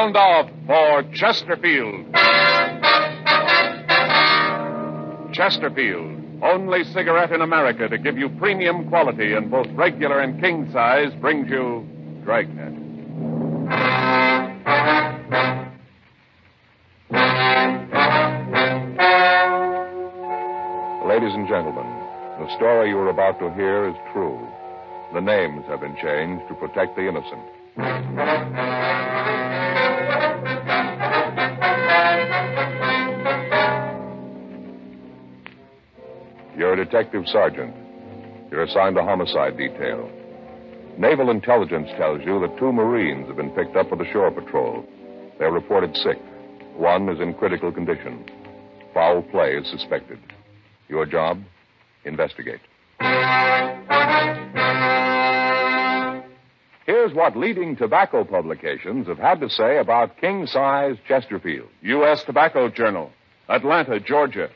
Sound off for Chesterfield. Chesterfield, only cigarette in America to give you premium quality in both regular and king size, brings you Dragnet. Ladies and gentlemen, the story you are about to hear is true. The names have been changed to protect the innocent. You're a detective sergeant. You're assigned a homicide detail. Naval intelligence tells you that 2 Marines have been picked up for the shore patrol. They're reported sick. 1 is in critical condition. Foul play is suspected. Your job? Investigate. Here's what leading tobacco publications have had to say about king-size Chesterfield. U.S. Tobacco Journal, Atlanta, Georgia.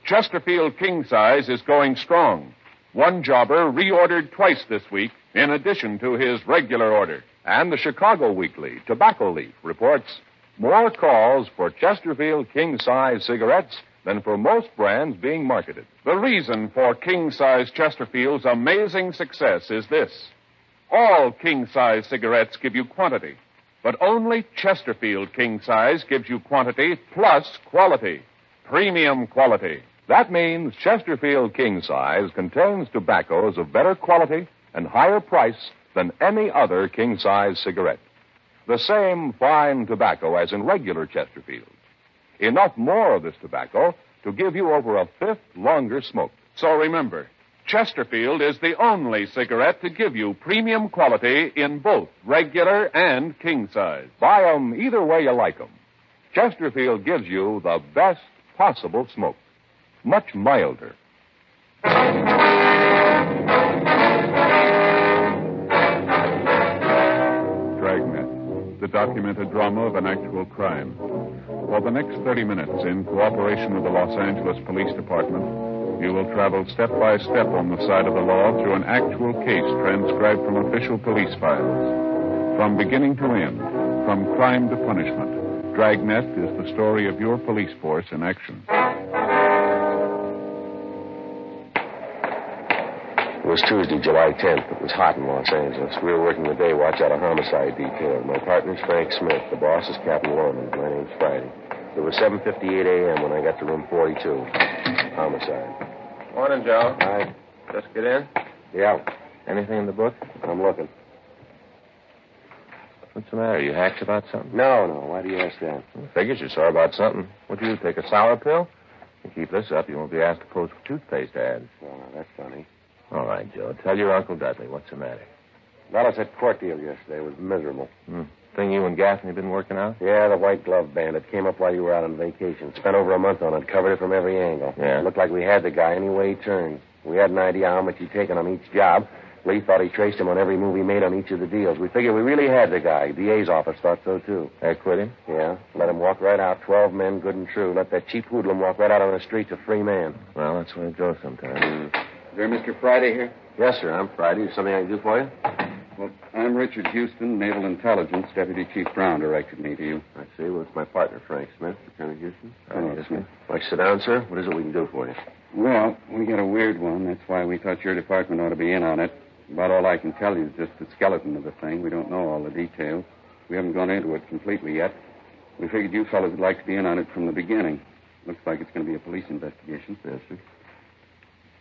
Chesterfield king size is going strong. One jobber reordered twice this week in addition to his regular order. And the Chicago Weekly, Tobacco Leaf, reports more calls for Chesterfield king-size cigarettes than for most brands being marketed. The reason for king-size Chesterfield's amazing success is this. All king-size cigarettes give you quantity, but only Chesterfield king-size gives you quantity plus quality. Premium quality. That means Chesterfield king size contains tobaccos of better quality and higher price than any other king size cigarette. The same fine tobacco as in regular Chesterfield. Enough more of this tobacco to give you over a fifth longer smoke. So remember, Chesterfield is the only cigarette to give you premium quality in both regular and king size. Buy 'em either way you like 'em. Chesterfield gives you the best possible smoke. Much milder. Dragnet, the documented drama of an actual crime. For the next 30 minutes, in cooperation with the Los Angeles Police Department, you will travel step by step on the side of the law through an actual case transcribed from official police files. From beginning to end, from crime to punishment, Dragnet is the story of your police force in action. It was Tuesday, July 10th. It was hot in Los Angeles. We were working the day watch out of homicide detail. My partner's Frank Smith. The boss is Captain Lorman. My name's Friday. It was 7:58 a.m. when I got to room 42. Homicide. Morning, Joe. Hi. Just get in? Yeah, Anything in the book? I'm looking. What's the matter? You hacked about something? No. Why do you ask that? Figures you saw about something. What do you take, a sour pill? You keep this up, you won't be asked to pose for toothpaste ads. Oh, that's funny. All right, Joe. Tell your Uncle Dudley. What's the matter? Well, it's that court deal yesterday. It was miserable. Thing you and Gaffney been working out? Yeah, the white glove bandit came up while you were out on vacation. Spent over a month on it. Covered it from every angle. Yeah? Looked like we had the guy any way he turned. We had an idea how much he'd taken on each job. Lee thought he traced him on every move he made on each of the deals. We figured we really had the guy. DA's office thought so, too. They quit him? Yeah. Let him walk right out. 12 men, good and true. Let that cheap hoodlum walk right out on the streets a free man. Well, that's the way it goes sometimes. Is there Mr. Friday here? Yes, sir. I'm Friday. Is something I can do for you? Well, I'm Richard Houston, Naval Intelligence. Deputy Chief Brown directed me to you. I see. Well, it's my partner, Frank Smith, Lieutenant Houston. Yes, sir. Why, sit down, sir. What is it we can do for you? Well, we got a weird one. That's why we thought your department ought to be in on it. About all I can tell you is just the skeleton of the thing. We don't know all the details. We haven't gone into it completely yet. We figured you fellas would like to be in on it from the beginning. Looks like it's going to be a police investigation. Yes, sir.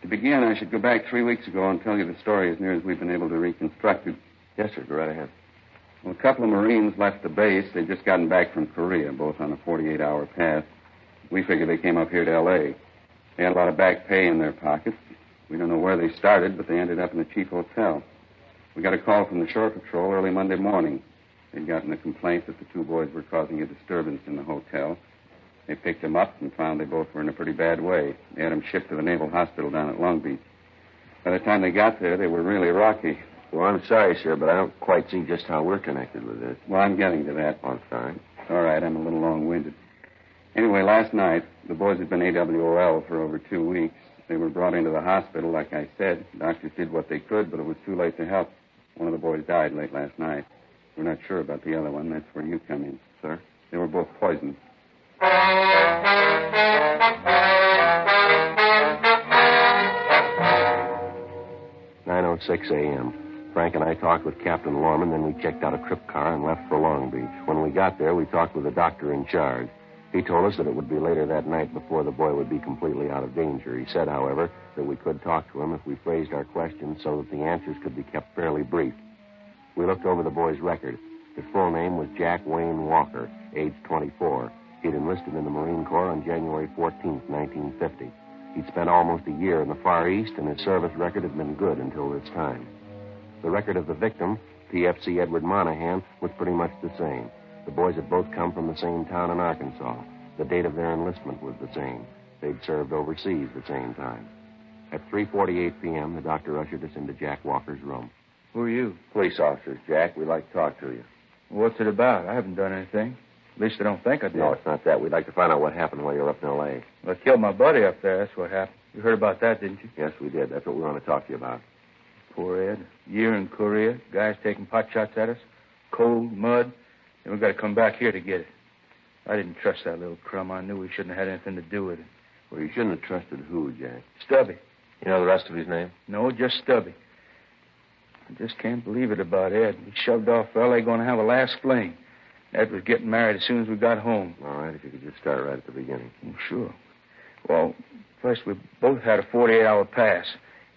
To begin, I should go back 3 weeks ago and tell you the story as near as we've been able to reconstruct it. Yes, sir. Go right ahead. Well, a couple of Marines left the base. They'd just gotten back from Korea, both on a 48-hour pass. We figured they came up here to L.A. They had a lot of back pay in their pockets. We don't know where they started, but they ended up in the chief hotel. We got a call from the shore patrol early Monday morning. They'd gotten a complaint that the 2 boys were causing a disturbance in the hotel. They picked them up and found they both were in a pretty bad way. They had them shipped to the Naval Hospital down at Long Beach. By the time they got there, they were really rocky. Well, I'm sorry, sir, but I don't quite see just how we're connected with this. Well, I'm getting to that. Oh, I'm sorry. All right, I'm a little long-winded. Anyway, last night, the boys had been AWOL for over 2 weeks. They were brought into the hospital, like I said. Doctors did what they could, but it was too late to help. One of the boys died late last night. We're not sure about the other one. That's where you come in. sir. They were both poisoned. 9:06 a.m. Frank and I talked with Captain Lorman, then we checked out a trip car and left for Long Beach. When we got there, we talked with the doctor in charge. He told us that it would be later that night before the boy would be completely out of danger. He said, however, that we could talk to him if we phrased our questions so that the answers could be kept fairly brief. We looked over the boy's record. His full name was Jack Wayne Walker, age 24. He'd enlisted in the Marine Corps on January 14th, 1950. He'd spent almost a year in the Far East, and his service record had been good until this time. The record of the victim, PFC Edward Monahan, was pretty much the same. The boys had both come from the same town in Arkansas. The date of their enlistment was the same. They'd served overseas the same time. At 3:48 p.m., the doctor ushered us into Jack Walker's room. Who are you? Police officers, Jack. We'd like to talk to you. What's it about? I haven't done anything. At least I don't think I did. No, it's not that. We'd like to find out what happened while you were up in L.A. Well, I killed my buddy up there. That's what happened. You heard about that, didn't you? Yes, we did. That's what we want to talk to you about. Poor Ed. Year in Korea. Guys taking pot shots at us. Cold, mud. Then we got to come back here to get it. I didn't trust that little crumb. I knew we shouldn't have had anything to do with it. Well, you shouldn't have trusted who, Jack? Stubby. You know the rest of his name? No, just Stubby. I just can't believe it about Ed. He shoved off for L.A. going to have a last fling. Ed was getting married as soon as we got home. All right, if you could just start right at the beginning. Oh, sure. Well, first, we both had a 48-hour pass.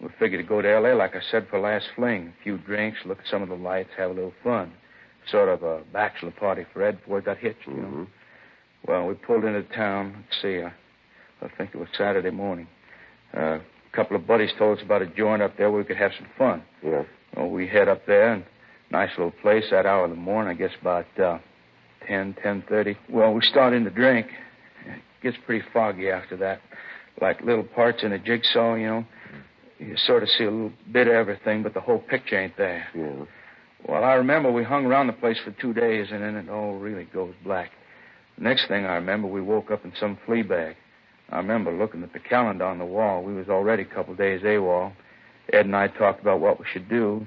We figured to go to L.A., like I said, for last fling. A few drinks, look at some of the lights, have a little fun. Sort of a bachelor party for Ed before he got hitched, you know. Well, we pulled into town. Let's see, I think it was Saturday morning. A couple of buddies told us about a joint up there where we could have some fun. Yeah. Well, we head up there, and nice little place that hour of the morning, I guess about 10:30. Well, we start in to drink. It gets pretty foggy after that. Like little parts in a jigsaw, you know. You sort of see a little bit of everything, but the whole picture ain't there. Yeah. Well, I remember we hung around the place for 2 days, and then it all really goes black. The next thing I remember, we woke up in some flea bag. I remember looking at the calendar on the wall. We was already a couple of days AWOL. Ed and I talked about what we should do.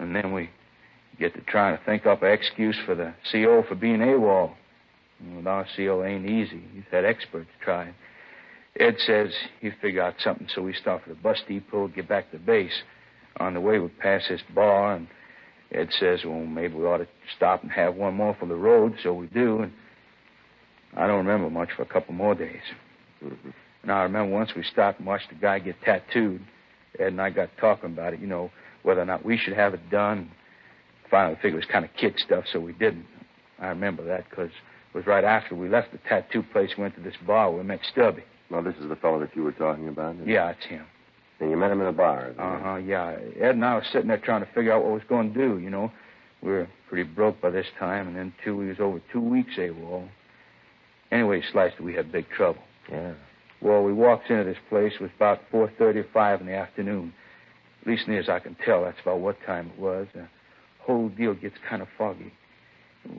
And then we get to trying to think up an excuse for the CO for being AWOL. With our CO ain't easy. He's had experts try. Ed says he'd figure out something, so we stop at the bus depot, get back to base. On the way, we pass this bar, and Ed says, well, maybe we ought to stop and have one more for the road, so we do. And I don't remember much for a couple more days. And I remember once we stopped and watched the guy get tattooed. Ed and I got talking about it, you know, whether or not we should have it done. Finally, we figured it was kind of kid stuff, so we didn't. I remember that because it was right after we left the tattoo place, we went to this bar where we met Stubby. Well, this is the fellow that you were talking about? Yeah, it's him. And you met him in a bar? Yeah. Ed and I were sitting there trying to figure out what we was going to do, you know. We were pretty broke by this time, and then, too, we was over 2 weeks AWOL. Anyway, sliced, we had big trouble. Yeah. Well, we walked into this place. It was about 4:30 or 5 in the afternoon. At least near as I can tell, that's about what time it was. The whole deal gets kind of foggy.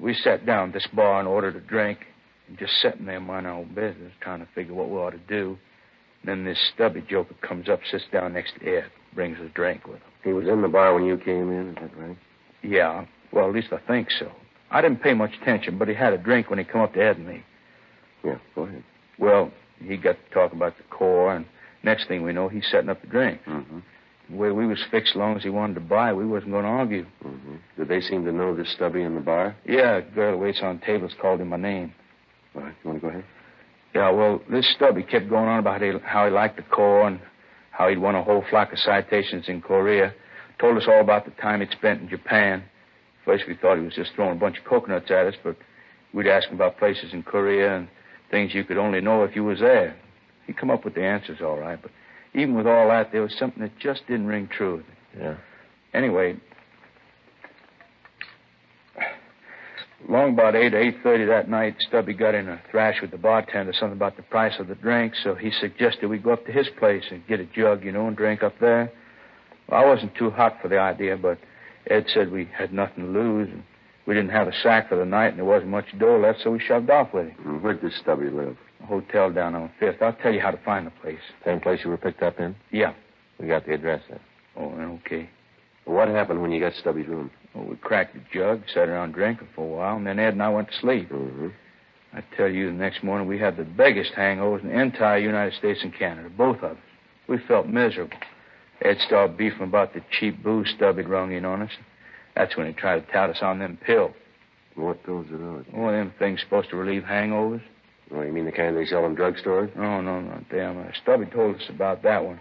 We sat down at this bar and ordered a drink, and just sitting there minding our own business, trying to figure what we ought to do. Then this Stubby joker comes up, sits down next to Ed, brings a drink with him. He was in the bar when you came in, is that right? Yeah, well, at least I think so. I didn't pay much attention, but he had a drink when he come up to Ed and me. Yeah, go ahead. Well, he got to talking about the Corps, and next thing we know, he's setting up the drink. The way we was fixed, as long as he wanted to buy, we wasn't going to argue. Did they seem to know this Stubby in the bar? Yeah, the girl who waits on tables called him my name. All right, you want to go ahead? Yeah, well, this Stubby kept going on about how he liked the Corps and how he'd won a whole flock of citations in Korea. Told us all about the time he'd spent in Japan. First, we thought he was just throwing a bunch of coconuts at us, but we'd ask him about places in Korea and things you could only know if you was there. He'd come up with the answers all right, but even with all that, there was something that just didn't ring true. Yeah. Anyway, long about 8 or 8:30 that night, Stubby got in a thrash with the bartender, something about the price of the drink, so he suggested we go up to his place and get a jug, you know, and drink up there. Well, I wasn't too hot for the idea, but Ed said we had nothing to lose, and we didn't have a sack for the night, and there wasn't much dough left, so we shoved off with him. Where'd this Stubby live? A hotel down on 5th. I'll tell you how to find the place. Same place you were picked up in? Yeah. We got the address then. Oh, okay. Well, what happened when you got Stubby's room? Well, we cracked the jug, sat around drinking for a while, and then Ed and I went to sleep. Mm-hmm. I tell you, the next morning we had the biggest hangovers in the entire United States and Canada, both of us. We felt miserable. Ed started beefing about the cheap booze Stubby'd rung in on us. That's when he tried to tout us on them pills. What pills are those? Oh, them things supposed to relieve hangovers. Oh, you mean the kind they sell in drugstores? Oh, no, damn. Stubby told us about that one.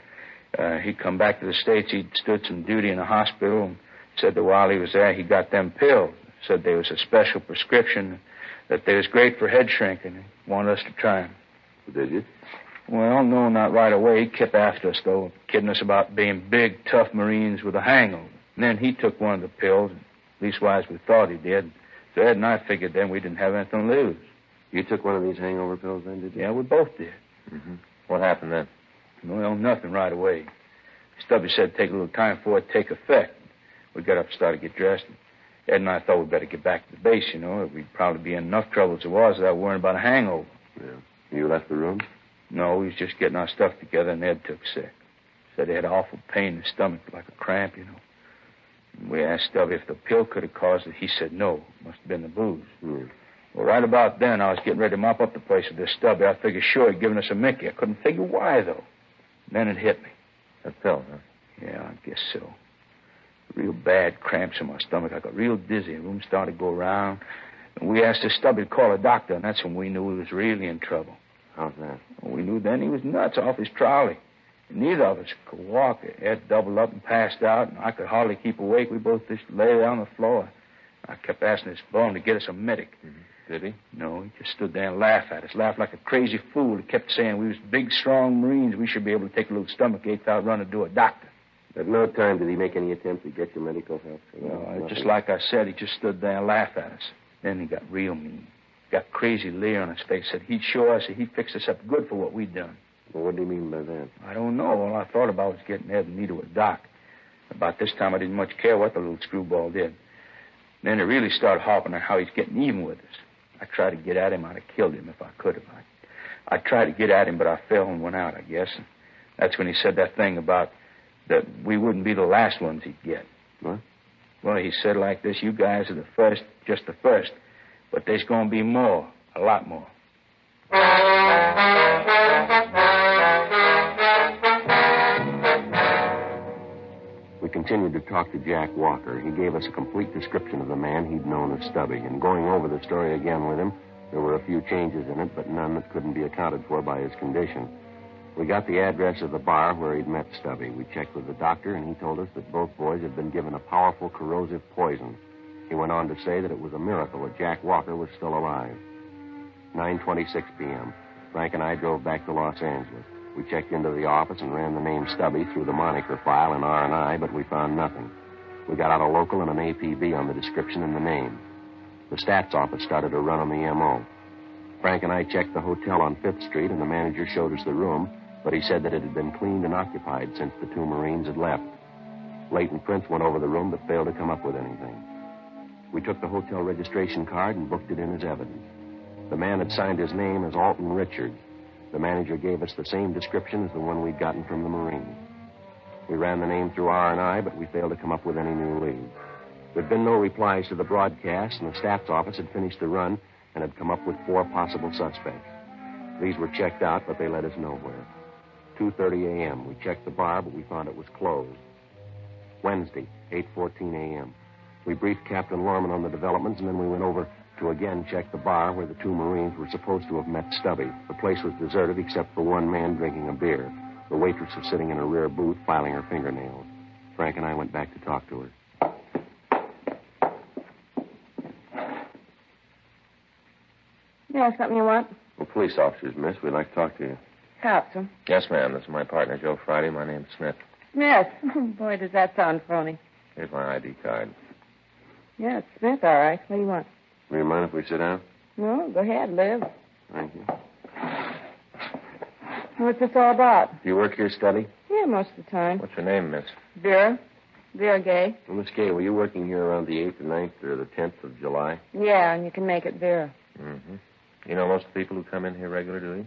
He'd come back to the States. He'd stood some duty in a hospital and said that while he was there, he got them pills. Said there was a special prescription, that they was great for head shrinking. He wanted us to try them. Did you? Well, no, not right away. He kept after us, though, kidding us about being big, tough Marines with a hangover. And then he took one of the pills, leastwise we thought he did. So Ed and I figured then we didn't have anything to lose. You took one of these hangover pills then, did you? Yeah, we both did. Mm-hmm. What happened then? Well, nothing right away. Stubby said it'd take a little time for it to take effect. We got up and started to get dressed. Ed and I thought we'd better get back to the base, you know. We'd probably be in enough trouble as it was without worrying about a hangover. Yeah. You left the room? No, we was just getting our stuff together, and Ed took sick. Said he had awful pain in his stomach, like a cramp, you know. And we asked Stubby if the pill could have caused it. He said no. Must have been the booze. Mm. Well, right about then, I was getting ready to mop up the place with this Stubby. I figured sure he'd given us a Mickey. I couldn't figure why, though. And then it hit me. That pill, huh? Yeah, I guess so. Real bad cramps in my stomach. I got real dizzy. The room started to go around. And we asked this Stubby to call a doctor, and that's when we knew he was really in trouble. How's that? Well, we knew then he was nuts off his trolley. And neither of us could walk. Ed doubled up and passed out, and I could hardly keep awake. We both just lay there on the floor. I kept asking this bum to get us a medic. Mm-hmm. Did he? No, he just stood there and laughed at us. Laughed like a crazy fool. He kept saying we was big, strong Marines. We should be able to take a little stomach ache without running to a doctor. At no time did he make any attempt to get you medical help? Well, just like I said, he just stood there and laughed at us. Then he got real mean. Got crazy leer on his face. Said he'd show us that he'd fix us up good for what we'd done. Well, what do you mean by that? I don't know. All I thought about was getting Ed and me to a doc. About this time, I didn't much care what the little screwball did. Then it really started harping on how he's getting even with us. I tried to get at him. I'd have killed him if I could have. I tried to get at him, but I fell and went out, I guess. And that's when he said that thing about that we wouldn't be the last ones he'd get. What? Well, he said like this, you guys are the first, just the first. But there's going to be more, a lot more. We continued to talk to Jack Walker. He gave us a complete description of the man he'd known as Stubby. And going over the story again with him, there were a few changes in it, but none that couldn't be accounted for by his condition. We got the address of the bar where he'd met Stubby. We checked with the doctor, and he told us that both boys had been given a powerful corrosive poison. He went on to say that it was a miracle that Jack Walker was still alive. 9:26 p.m. Frank and I drove back to Los Angeles. We checked into the office and ran the name Stubby through the moniker file in R&I, but we found nothing. We got out a local and an APB on the description and the name. The stats office started to run on the M.O. Frank and I checked the hotel on 5th Street, and the manager showed us the room, but he said that it had been cleaned and occupied since the two Marines had left. Leighton Prince went over the room, but failed to come up with anything. We took the hotel registration card and booked it in as evidence. The man had signed his name as Alton Richards. The manager gave us the same description as the one we'd gotten from the Marines. We ran the name through R&I, but we failed to come up with any new leads. There'd been no replies to the broadcast, and the stats office had finished the run and had come up with 4 possible suspects. These were checked out, but they led us nowhere. 2:30 a.m. We checked the bar, but we found it was closed. Wednesday, 8:14 a.m. We briefed Captain Lorman on the developments, and then we went over to again check the bar where the two Marines were supposed to have met Stubby. The place was deserted except for one man drinking a beer. The waitress was sitting in her rear booth filing her fingernails. Frank and I went back to talk to her. Yeah, something you want? Well, police officers, miss. We'd like to talk to you. Cops, huh? Yes, ma'am. This is my partner, Joe Friday. My name's Smith. Smith. Boy, does that sound phony. Here's my ID card. Yeah, it's Smith, all right. What do you want? Will you mind if we sit down? No, go ahead, live. Thank you. What's this all about? Do you work here, Stubby? Yeah, most of the time. What's your name, miss? Vera. Vera Gay. Well, Miss Gay, were you working here around the 8th, the 9th, or the 10th of July? Yeah, and you can make it Vera. Mm-hmm. You know most of the people who come in here regular, do you?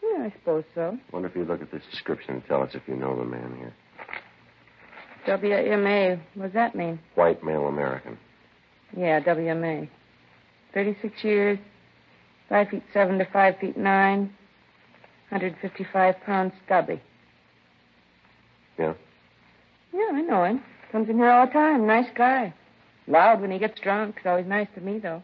Yeah, I suppose so. Wonder if you'd look at this description and tell us if you know the man here. WMA. What does that mean? White male American. Yeah, WMA. 36 years, 5'7" to 5'9", 155 pounds stubby. Yeah? Yeah, I know him. Comes in here all the time. Nice guy. Loud when he gets drunk. He's always nice to me, though.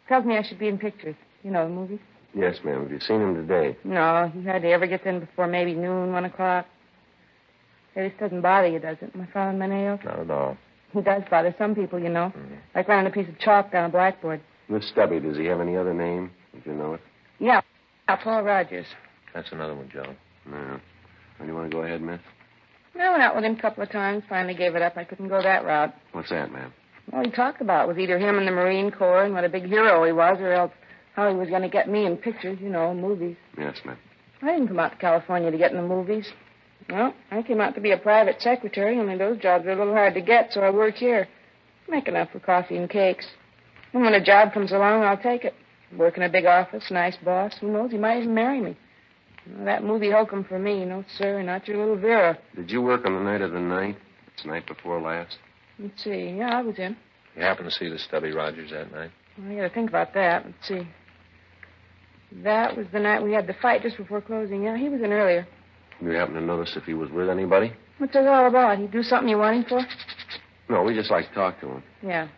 Tells me I should be in pictures. You know, the movies. Yes, ma'am. Have you seen him today? No, he hardly ever gets in before maybe noon, 1 o'clock. This doesn't bother you, does it? Am I following my nails? Not at all. He does bother some people, you know. Like running a piece of chalk down a blackboard. Miss Stubby, does he have any other name? Did you know it? Yeah, Paul Rogers. That's another one, Joe. No. Well, you want to go ahead, miss? I went out with him a couple of times. Finally gave it up. I couldn't go that route. What's that, ma'am? All he talked about was either him in the Marine Corps and what a big hero he was, or else how he was going to get me in pictures, you know, movies. Yes, ma'am. I didn't come out to California to get in the movies. Well, I came out to be a private secretary, only those jobs are a little hard to get, so I work here. Make enough for coffee and cakes. And when a job comes along, I'll take it. Work in a big office, nice boss. Who knows, he might even marry me. That movie hokum for me, no, sir, not your little Vera. Did you work on the night of the night? It's the night before last? Let's see. Yeah, I was in. You happened to see the Stubby Rogers that night? Well, I got to think about that. Let's see. That was the night we had the fight just before closing. Yeah, he was in earlier. You happen to notice if he was with anybody? What's it all about? He do something you want him for? No, we just like to talk to him. Yeah.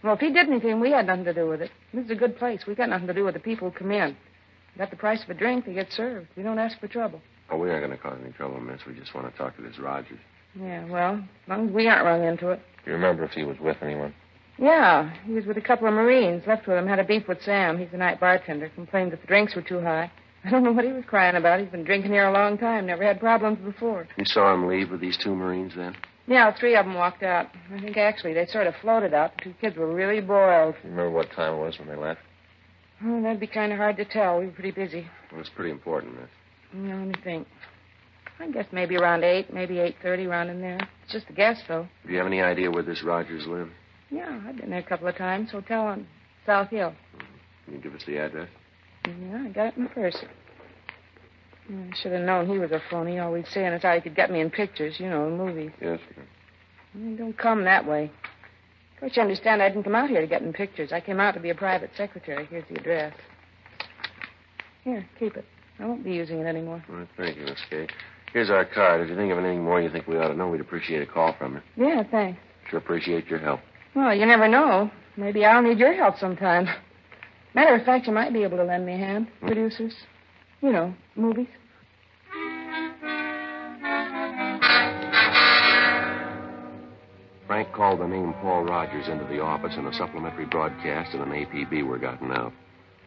Well, if he did anything, we had nothing to do with it. This is a good place. We got nothing to do with the people who come in. Got the price of a drink, they get served. We don't ask for trouble. Oh, we aren't going to cause any trouble, miss. We just want to talk to this Rogers. Yeah, well, as long as we aren't rung into it. Do you remember if he was with anyone? Yeah, he was with a couple of Marines. Left with him, had a beef with Sam. He's the night bartender. Complained that the drinks were too high. I don't know what he was crying about. He's been drinking here a long time. Never had problems before. You saw him leave with these 2 Marines then? Yeah, 3 of them walked out. I think, actually, they sort of floated out. The 2 kids were really boiled. Do you remember what time it was when they left? Oh, that'd be kind of hard to tell. We were pretty busy. Well, it's pretty important, miss. Let me think. I guess maybe around 8, maybe 8:30, around in there. It's just a guess, though. Do you have any idea where this Rogers lives? Yeah, I've been there a couple of times. Hotel on South Hill. Can you give us the address? Yeah, I got it in my purse. I should have known he was a phony, always saying it's how he could get me in pictures, you know, in movies. Yes, ma'am. Don't come that way. Of course, you understand I didn't come out here to get in pictures. I came out to be a private secretary. Here's the address. Here, keep it. I won't be using it anymore. All right, thank you, Miss Kay. Here's our card. If you think of anything more you think we ought to know, we'd appreciate a call from you. Yeah, thanks. Sure appreciate your help. Well, you never know. Maybe I'll need your help sometime. Matter of fact, you might be able to lend me a hand. Producers. You know, movies. Frank called the name Paul Rogers into the office, and a supplementary broadcast and an APB were gotten out.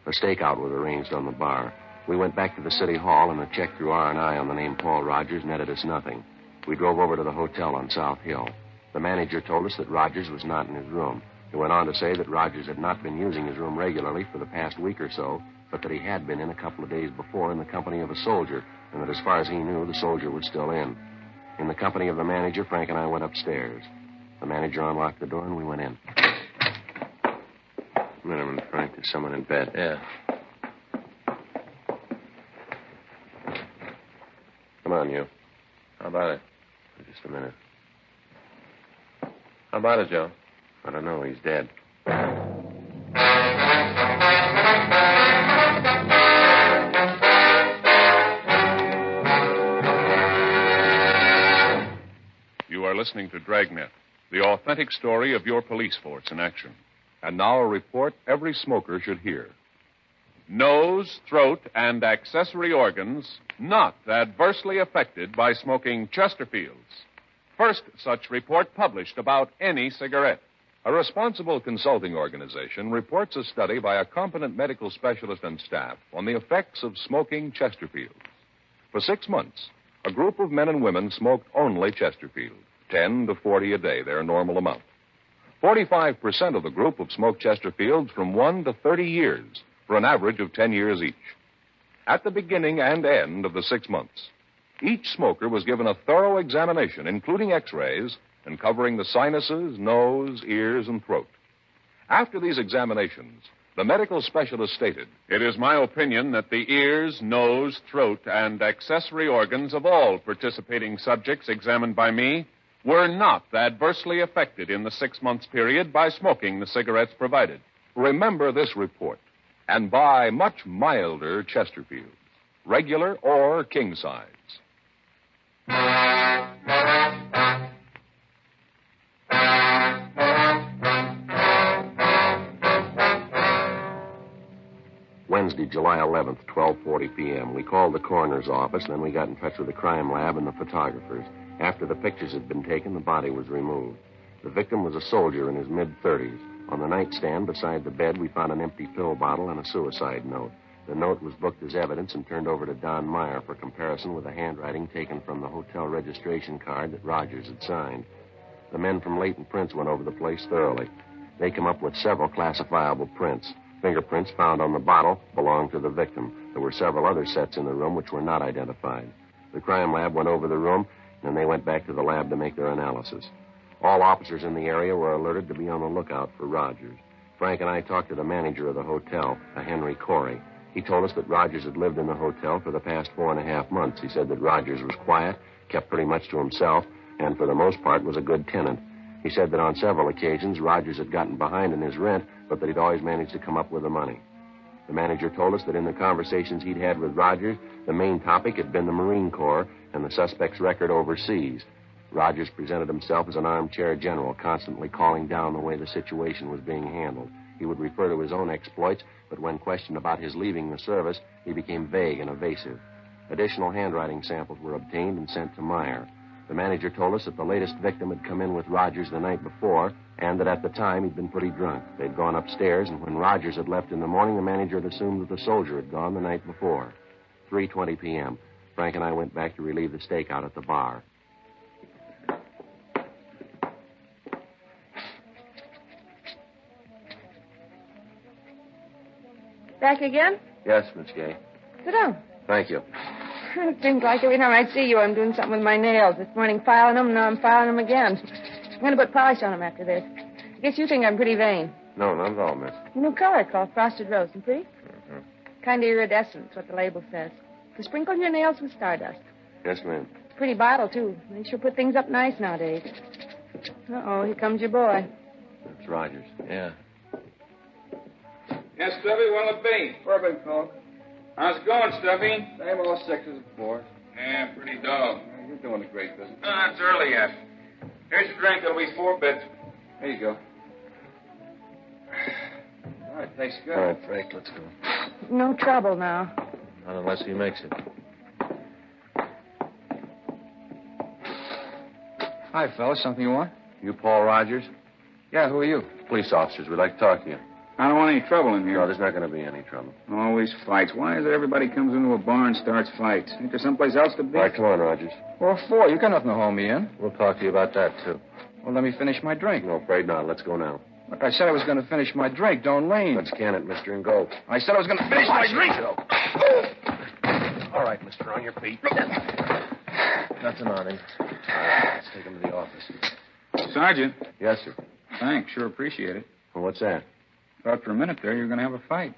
A stakeout was arranged on the bar. We went back to the city hall, and a check through R&I on the name Paul Rogers netted us nothing. We drove over to the hotel on South Hill. The manager told us that Rogers was not in his room. He went on to say that Rogers had not been using his room regularly for the past week or so, but that he had been in a couple of days before in the company of a soldier, and that as far as he knew, the soldier was still in. In the company of the manager, Frank and I went upstairs. The manager unlocked the door, and we went in. A minute, Frank. There's someone in bed. Yeah. Come on, you. How about it? Just a minute. How about it, Joe? I don't know. He's dead. You are listening to Dragnet, the authentic story of your police force in action. And now a report every smoker should hear. Nose, throat, and accessory organs not adversely affected by smoking Chesterfields. First such report published about any cigarette. A responsible consulting organization reports a study by a competent medical specialist and staff on the effects of smoking Chesterfields. For 6 months, a group of men and women smoked only Chesterfield, 10 to 40 a day, their normal amount. 45% of the group have smoked Chesterfields from 1 to 30 years, for an average of 10 years each. At the beginning and end of the 6 months, each smoker was given a thorough examination, including x-rays, and covering the sinuses, nose, ears, and throat. After these examinations, the medical specialist stated, It is my opinion that the ears, nose, throat, and accessory organs of all participating subjects examined by me were not adversely affected in the 6 months period by smoking the cigarettes provided. Remember this report and buy much milder Chesterfields, regular or king size. Wednesday, July 11th, 12:40 p.m. We called the coroner's office, then we got in touch with the crime lab and the photographers. After the pictures had been taken, the body was removed. The victim was a soldier in his mid-30s. On the nightstand beside the bed, we found an empty pill bottle and a suicide note. The note was booked as evidence and turned over to Don Meyer for comparison with the handwriting taken from the hotel registration card that Rogers had signed. The men from Leighton Prince went over the place thoroughly. They came up with several classifiable prints. Fingerprints found on the bottle belonged to the victim. There were several other sets in the room which were not identified. The crime lab went over the room, and they went back to the lab to make their analysis. All officers in the area were alerted to be on the lookout for Rogers. Frank and I talked to the manager of the hotel, a Henry Corey. He told us that Rogers had lived in the hotel for the past 4.5 months. He said that Rogers was quiet, kept pretty much to himself, and for the most part was a good tenant. He said that on several occasions Rogers had gotten behind in his rent, but that he'd always managed to come up with the money. The manager told us that in the conversations he'd had with Rogers, the main topic had been the Marine Corps and the suspect's record overseas. Rogers presented himself as an armchair general, constantly calling down the way the situation was being handled. He would refer to his own exploits, but when questioned about his leaving the service, he became vague and evasive. Additional handwriting samples were obtained and sent to Meyer. The manager told us that the latest victim had come in with Rogers the night before, and that at the time he'd been pretty drunk. They'd gone upstairs, and when Rogers had left in the morning, the manager had assumed that the soldier had gone the night before. 3:20 p.m. Frank and I went back to relieve the stakeout at the bar. Back again? Yes, Miss Gay. Sit down. Thank you. It seems like every time I see you, I'm doing something with my nails. This morning filing them, now I'm filing them again. I'm going to put polish on them after this. I guess you think I'm pretty vain. No, not at all, miss. A new color called Frosted Rose. And pretty? Mm-hmm. Kind of iridescent, what the label says. To sprinkle your nails with stardust. Yes, ma'am. Pretty bottle, too. They sure put things up nice nowadays. Uh-oh, here comes your boy. That's Rogers. Yeah. Yes, Stuffy, what'll it be? Bourbon, Phil. How's it going, Stuffy? Same old six as before. Yeah, pretty dull. You're doing a great business. No, it's early yet. Here's your drink. It'll be 4 bits. There you go. All right, tastes good. All right, Frank, let's go. No trouble now. Not unless he makes it. Hi, fellas. Something you want? You Paul Rogers? Yeah, who are you? Police officers. We'd like to talk to you. I don't want any trouble in No, here. there's not going to be any trouble. Always fights. Why is it everybody comes into a bar and starts fights? Ain't there someplace else to be? All right, come on, Rogers. What for? You got nothing to hold me in. We'll talk to you about that, too. Well, let me finish my drink. No, afraid not. Let's go now. Look, I said I was going to finish my drink. Don't lean. Let's can it, mister, and go. I said I was going to finish my drink. All right, mister, on your feet. Nothing on him. All right, let's take him to the office. Sergeant. Yes, sir. Thanks. Sure appreciate it. Well, what's that? Thought for a minute there you were going to have a fight.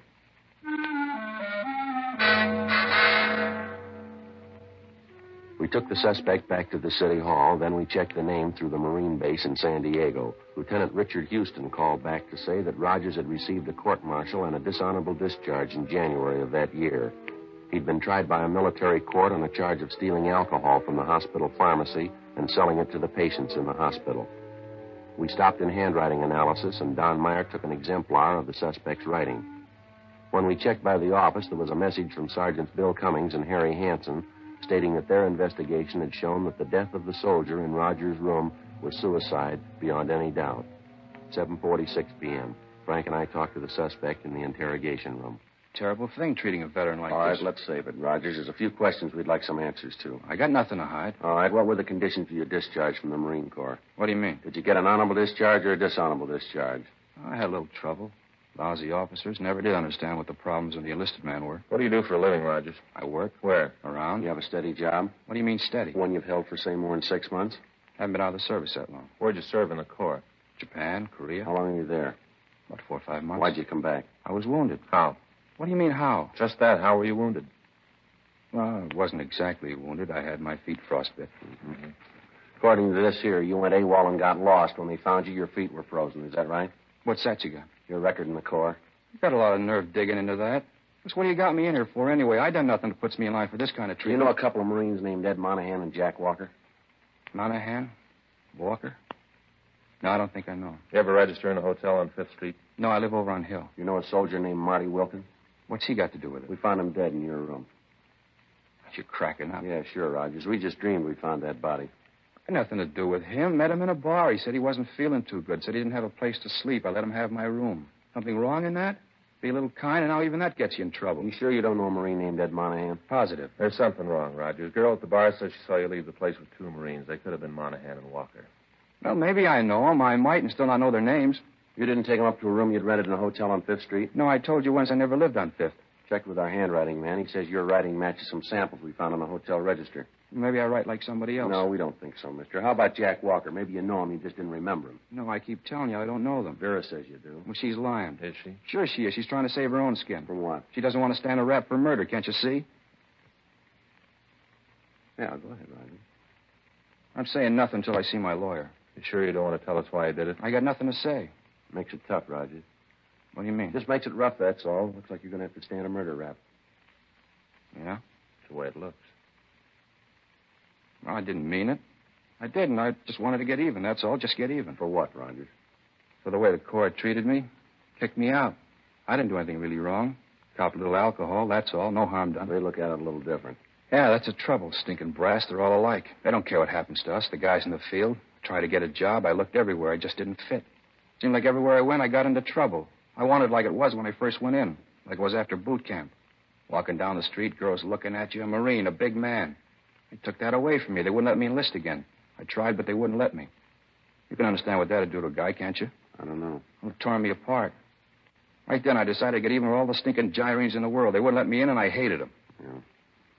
We took the suspect back to the city hall. Then we checked the name through the Marine base in San Diego. Lieutenant Richard Houston called back to say that Rogers had received a court-martial and a dishonorable discharge in January of that year. He'd been tried by a military court on a charge of stealing alcohol from the hospital pharmacy and selling it to the patients in the hospital. We stopped in handwriting analysis, and Don Meyer took an exemplar of the suspect's writing. When we checked by the office, there was a message from Sergeants Bill Cummings and Harry Hansen stating that their investigation had shown that the death of the soldier in Rogers' room was suicide beyond any doubt. 7:46 p.m. Frank and I talked to the suspect in the interrogation room. Terrible thing, treating a veteran like All right, this. let's save it, Rogers. There's a few questions we'd like some answers to. I got nothing to hide. All right, what were the conditions of your discharge from the Marine Corps? What do you mean? Did you get an honorable discharge or a dishonorable discharge? I had a little trouble. Lousy officers never did understand what the problems of the enlisted man were. What do you do for a living, Rogers? I work. Where? Around. You have a steady job? What do you mean steady? One you've held for, say, more than 6 months? Haven't been out of the service that long. Where'd you serve in the Corps? Japan, Korea. How long are you there? About 4 or 5 months. Why'd you come back? I was wounded. How? What do you mean, how? Just that. How were you wounded? Well, I wasn't exactly wounded. I had my feet frostbit. Mm-hmm. According to this here, you went AWOL and got lost. When they found you, your feet were frozen. Is that right? What's that you got? Your record in the Corps. You got a lot of nerve digging into that. Just what do you got me in here for anyway? I done nothing that puts me in line for this kind of Do you treatment. know a couple of Marines named Ed Monahan and Jack Walker? Monahan? Walker? No, I don't think I know. You ever register in a hotel on 5th Street? No, I live over on Hill. You know a soldier named Marty Wilkins? What's he got to do with it? We found him dead in your room. You're cracking up. Yeah, sure, Rogers. We just dreamed we found that body. Had nothing to do with him. Met him in a bar. He said he wasn't feeling too good. Said he didn't have a place to sleep. I let him have my room. Something wrong in that? Be a little kind, and now even that gets you in trouble. You sure you don't know a Marine named Ed Monahan? Positive. There's something wrong, Rogers. Girl at the bar says she saw you leave the place with 2 Marines. They could have been Monahan and Walker. Well, maybe I know them. I might and still not know their names. You didn't take him up to a room you'd rented in a hotel on 5th Street? No, I told you once I never lived on 5th. Checked with our handwriting man. He says your writing matches some samples we found on the hotel register. Maybe I write like somebody else. No, we don't think so, mister. How about Jack Walker? Maybe you know him, you just didn't remember him. No, I keep telling you I don't know them. Vera says you do. Well, she's lying. Is she? Sure she is. She's trying to save her own skin. From what? She doesn't want to stand a rap for murder, can't you see? Yeah, go ahead, Roger. I'm saying nothing until I see my lawyer. You sure you don't want to tell us why you did it? I got nothing to say. Makes it tough, Roger. What do you mean? Just makes it rough, that's all. Looks like you're going to have to stand a murder rap. Yeah? It's the way it looks. Well, I didn't mean it. I didn't. I just wanted to get even, that's all. Just get even. For what, Rogers? For the way the Corps treated me. Kicked me out. I didn't do anything really wrong. Copped a little alcohol, that's all. No harm done. They look at it a little different. Yeah, that's the trouble. Stinking brass, they're all alike. They don't care what happens to us, the guys in the field. Try to get a job. I looked everywhere. I just didn't fit. Seemed like everywhere I went, I got into trouble. I wanted like it was when I first went in, like it was after boot camp. Walking down the street, girls looking at you, a Marine, a big man. They took that away from me. They wouldn't let me enlist again. I tried, but they wouldn't let me. You can understand what that'd do to a guy, can't you? I don't know. Well, it tore me apart. Right then, I decided to get even with all the stinking gyrenes in the world. They wouldn't let me in, and I hated them. Yeah.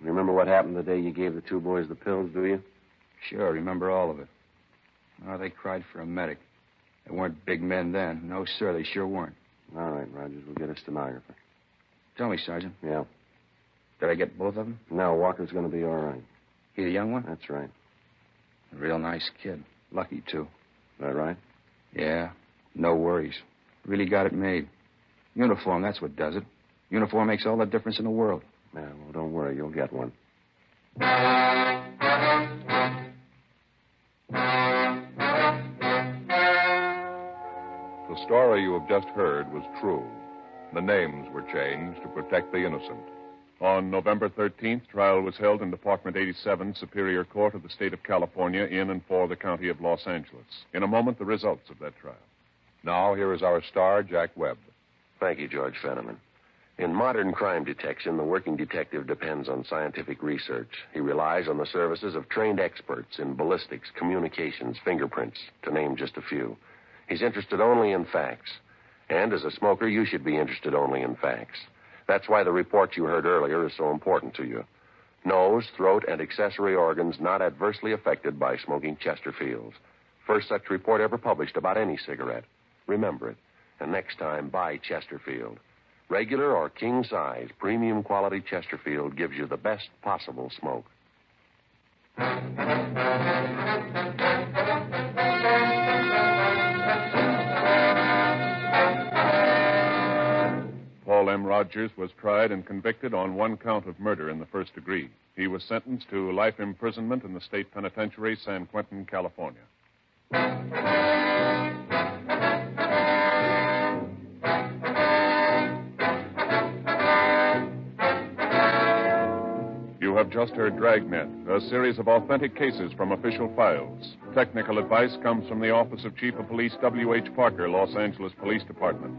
Remember what happened the day you gave the 2 boys the pills, do you? Sure, I remember all of it. Oh, they cried for a medic. They weren't big men then. No, sir, they sure weren't. All right, Rogers, we'll get a stenographer. Tell me, Sergeant. Yeah. Did I get both of them? No, Walker's going to be all right. He the young one? That's right. A real nice kid. Lucky, too. Is that right? Yeah. No worries. Really got it made. Uniform, that's what does it. Uniform makes all the difference in the world. Yeah, well, don't worry. You'll get one. The story you have just heard was true. The names were changed to protect the innocent. On November 13th, trial was held in Department 87, Superior Court of the State of California, in and for the County of Los Angeles. In a moment, the results of that trial. Now, here is our star, Jack Webb. Thank you, George Fenneman. In modern crime detection, the working detective depends on scientific research. He relies on the services of trained experts in ballistics, communications, fingerprints, to name just a few. He's interested only in facts. And as a smoker, you should be interested only in facts. That's why the report you heard earlier is so important to you. Nose, throat, and accessory organs not adversely affected by smoking Chesterfields. First such report ever published about any cigarette. Remember it. And next time, buy Chesterfield. Regular or king size, premium quality Chesterfield gives you the best possible smoke. Paul M. Rogers was tried and convicted on 1 count of murder in the first degree. He was sentenced to life imprisonment in the state penitentiary, San Quentin, California. You have just heard Dragnet, a series of authentic cases from official files. Technical advice comes from the Office of Chief of Police W.H. Parker, Los Angeles Police Department.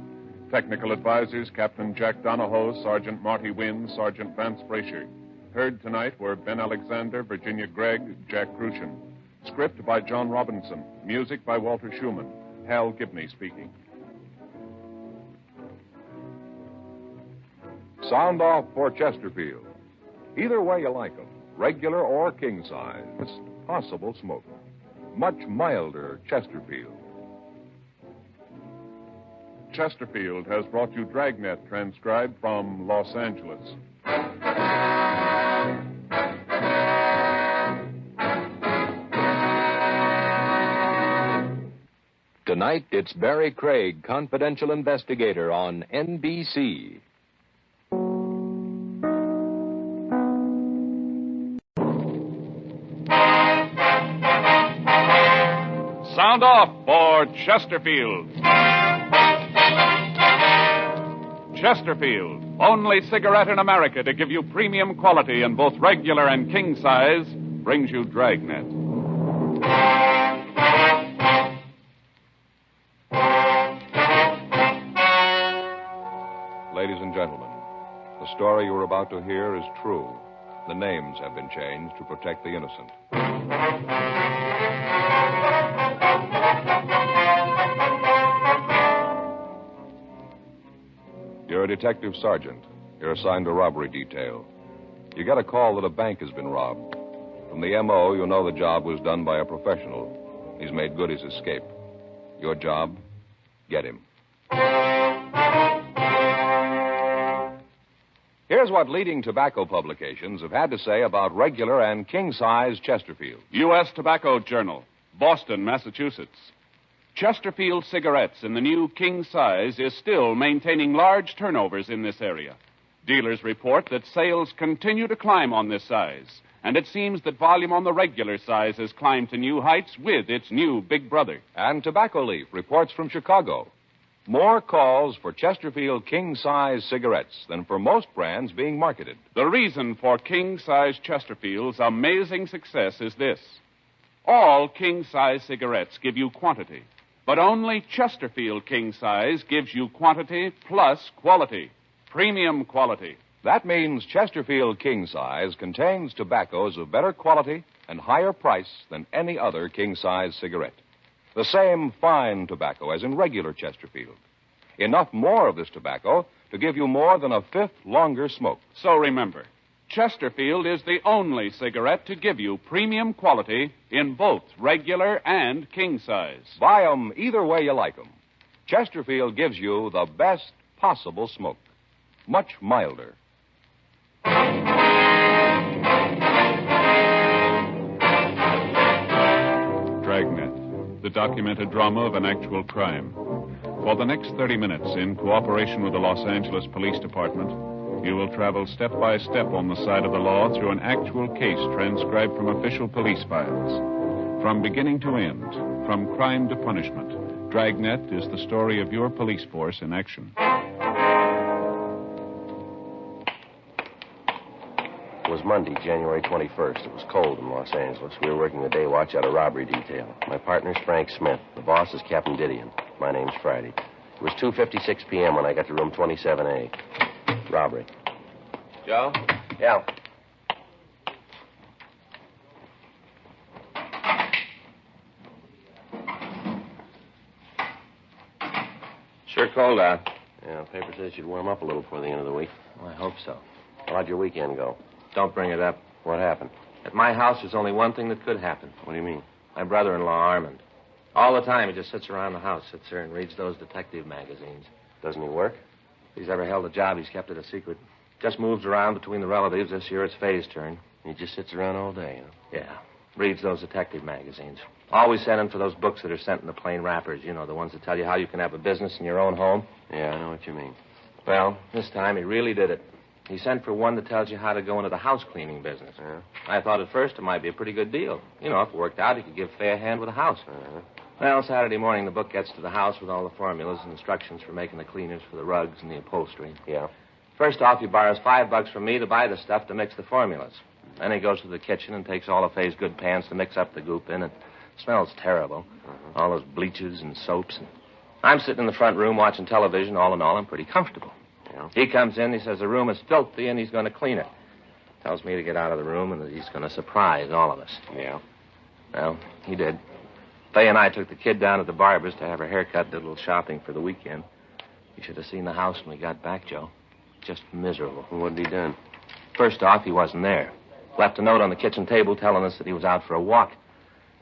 Technical advisors, Captain Jack Donahoe, Sergeant Marty Wynn, Sergeant Vance Brasher. Heard tonight were Ben Alexander, Virginia Gregg, Jack Crucian. Script by John Robinson. Music by Walter Schumann. Hal Gibney speaking. Sound off for Chesterfield. Either way you like them, regular or king size, it's possible smoking. Much milder Chesterfield. Chesterfield has brought you Dragnet, transcribed from Los Angeles. Tonight, it's Barry Craig, confidential investigator on NBC. Sound off for Chesterfield. Chesterfield, only cigarette in America to give you premium quality in both regular and king size, brings you Dragnet. Ladies and gentlemen, the story you are about to hear is true. The names have been changed to protect the innocent. You're a detective sergeant. You're assigned to robbery detail. You get a call that a bank has been robbed. From the M.O., you know the job was done by a professional. He's made good his escape. Your job? Get him. Here's what leading tobacco publications have had to say about regular and king-size Chesterfield. U.S. Tobacco Journal, Boston, Massachusetts. Chesterfield cigarettes in the new king size is still maintaining large turnovers in this area. Dealers report that sales continue to climb on this size, and it seems that volume on the regular size has climbed to new heights with its new big brother. And Tobacco Leaf reports from Chicago. More calls for Chesterfield king-size cigarettes than for most brands being marketed. The reason for king-size Chesterfield's amazing success is this. All king-size cigarettes give you quantity, but only Chesterfield king-size gives you quantity plus quality, premium quality. That means Chesterfield king-size contains tobaccos of better quality and higher price than any other king-size cigarette. The same fine tobacco as in regular Chesterfield. Enough more of this tobacco to give you more than a fifth longer smoke. So remember, Chesterfield is the only cigarette to give you premium quality in both regular and king size. Buy 'em either way you like 'em. Chesterfield gives you the best possible smoke. Much milder. Dragnet, the documented drama of an actual crime. For the next 30 minutes, in cooperation with the Los Angeles Police Department, you will travel step by step on the side of the law through an actual case transcribed from official police files. From beginning to end, from crime to punishment, Dragnet is the story of your police force in action. It was Monday, January 21st. It was cold in Los Angeles. We were working the day watch out of robbery detail. My partner's Frank Smith. The boss is Captain Didion. My name's Friday. It was 2:56 p.m. when I got to room 27A. Robbery. Joe? Yeah. Sure cold out. Yeah, the paper says you'd warm up a little before the end of the week. Well, I hope so. How'd your weekend go? Don't bring it up. What happened? At my house, there's only one thing that could happen. What do you mean? My brother-in-law, Armand. All the time, he just sits around the house, sits there and reads those detective magazines. Doesn't he work? If he's ever held a job, he's kept it a secret. Just moves around between the relatives. This year, it's Faye's turn. He just sits around all day, huh? Yeah. Reads those detective magazines. Always sending for those books that are sent in the plain wrappers. You know, the ones that tell you how you can have a business in your own home. Yeah, I know what you mean. Well, this time he really did it. He sent for one that tells you how to go into the house cleaning business. Yeah. I thought at first it might be a pretty good deal. You know, if it worked out, he could give Faye a hand with a house. Uh-huh. Well, Saturday morning, the book gets to the house with all the formulas and instructions for making the cleaners for the rugs and the upholstery. Yeah. First off, he borrows $5 from me to buy the stuff to mix the formulas. Then he goes to the kitchen and takes all of Faye's good pans to mix up the goop in. It smells terrible. Uh-huh. All those bleaches and soaps. And I'm sitting in the front room watching television. All in all, I'm pretty comfortable. Yeah. He comes in, he says the room is filthy, and he's going to clean it. Tells me to get out of the room and that he's going to surprise all of us. Yeah. Well, he did. Faye and I took the kid down to the barber's to have her hair cut, did a little shopping for the weekend. You should have seen the house when we got back, Joe. Just miserable. What'd he done? First off, he wasn't there. Left a note on the kitchen table telling us that he was out for a walk.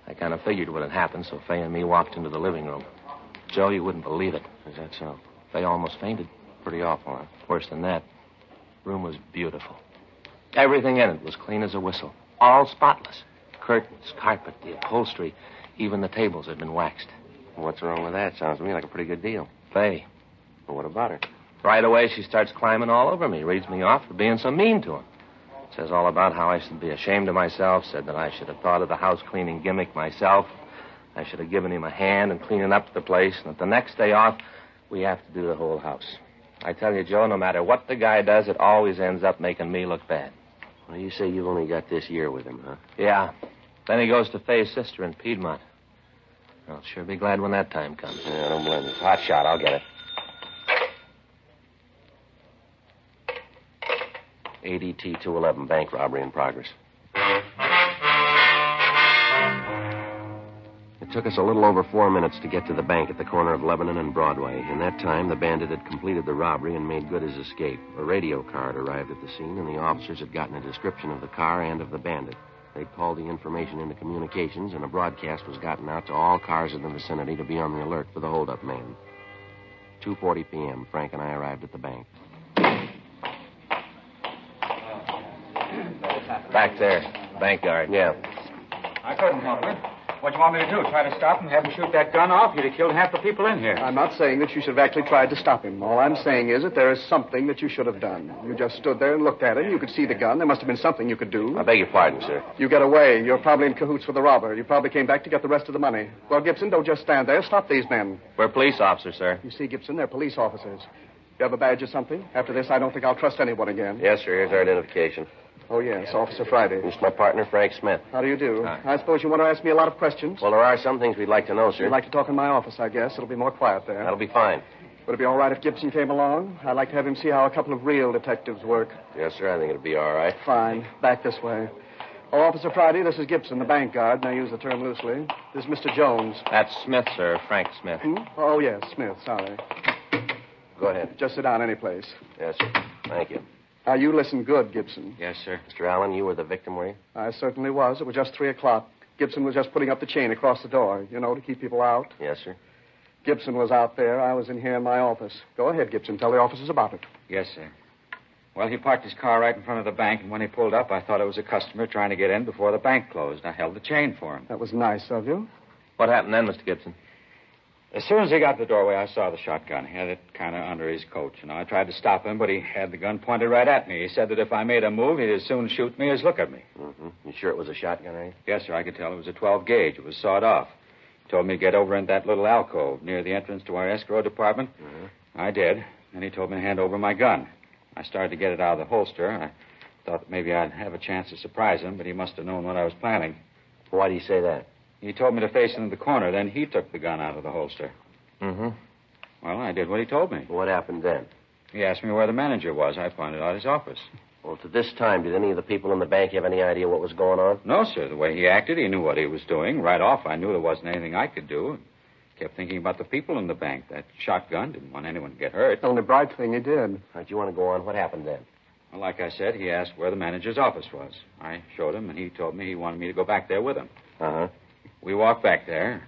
I kind of figured what had happened, so Faye and me walked into the living room. Joe, you wouldn't believe it. Is that so? Faye almost fainted. Pretty awful, huh? Worse than that. Room was beautiful. Everything in it was clean as a whistle. All spotless. Curtains, carpet, the upholstery, even the tables had been waxed. What's wrong with that? Sounds to me like a pretty good deal. Fay. Well, what about her? Right away, she starts climbing all over me, reads me off for being so mean to him. Says all about how I should be ashamed of myself, said that I should have thought of the house cleaning gimmick myself. I should have given him a hand in cleaning up the place, and that the next day off, we have to do the whole house. I tell you, Joe, no matter what the guy does, it always ends up making me look bad. Well, you say you've only got this year with him, huh? Yeah. Then he goes to Fay's sister in Piedmont. I'll sure be glad when that time comes. Yeah, I don't blame you. Hot shot. I'll get it. ADT 211, bank robbery in progress. It took us a little over 4 minutes to get to the bank at the corner of Lebanon and Broadway. In that time, the bandit had completed the robbery and made good his escape. A radio car had arrived at the scene, and the officers had gotten a description of the car and of the bandit. They'd called the information into communications, and a broadcast was gotten out to all cars in the vicinity to be on the alert for the holdup man. 2:40 p.m., Frank and I arrived at the bank. Back there, bank guard. Yeah. I couldn't help it. What do you want me to do? Try to stop him, have him shoot that gun off? You'd have killed half the people in here. I'm not saying that you should have actually tried to stop him. All I'm saying is that there is something that you should have done. You just stood there and looked at him. You could see the gun. There must have been something you could do. I beg your pardon, sir. You get away. You're probably in cahoots with the robber. You probably came back to get the rest of the money. Well, Gibson, don't just stand there. Stop these men. We're police officers, sir. You see, Gibson, they're police officers. You have a badge or something? After this, I don't think I'll trust anyone again. Yes, sir. Here's our identification. Oh, yes, Officer Friday. This is my partner, Frank Smith. How do you do? I suppose you want to ask me a lot of questions? Well, there are some things we'd like to know, sir. You'd like to talk in my office, I guess. It'll be more quiet there. That'll be fine. Would it be all right if Gibson came along? I'd like to have him see how a couple of real detectives work. Yes, sir. I think it'll be all right. Fine. Back this way. Oh, Officer Friday, this is Gibson, the bank guard, and I use the term loosely. This is Mr. Jones. That's Smith, sir. Frank Smith. Oh, yes, Smith. Sorry. Go ahead. Just sit down any place. Yes, sir. Thank you. Now, you listen good, Gibson. Yes, sir. Mr. Allen, you were the victim, were you? I certainly was. It was just 3 o'clock. Gibson was just putting up the chain across the door, you know, to keep people out. Yes, sir. Gibson was out there. I was in here in my office. Go ahead, Gibson. Tell the officers about it. Yes, sir. Well, he parked his car right in front of the bank, and when he pulled up, I thought it was a customer trying to get in before the bank closed. I held the chain for him. That was nice of you. What happened then, Mr. Gibson? As soon as he got to the doorway, I saw the shotgun. He had it kind of under his coat. You know, I tried to stop him, but he had the gun pointed right at me. He said that if I made a move, he'd as soon shoot me as look at me. Mm-hmm. You sure it was a shotgun, are you? Yes, sir, I could tell. It was a 12 gauge. It was sawed off. He told me to get over in that little alcove near the entrance to our escrow department. Mm-hmm. I did. And he told me to hand over my gun. I started to get it out of the holster. I thought that maybe I'd have a chance to surprise him, but he must have known what I was planning. Why do you say that? He told me to face him in the corner. Then he took the gun out of the holster. Mm-hmm. Well, I did what he told me. What happened then? He asked me where the manager was. I pointed out his office. Well, to this time, did any of the people in the bank have any idea what was going on? No, sir. The way he acted, he knew what he was doing. Right off, I knew there wasn't anything I could do. Kept thinking about the people in the bank. That shotgun didn't want anyone to get hurt. The only bright thing he did. All right, you want to go on? What happened then? Well, like I said, he asked where the manager's office was. I showed him, and he told me he wanted me to go back there with him. Uh-huh. We walked back there.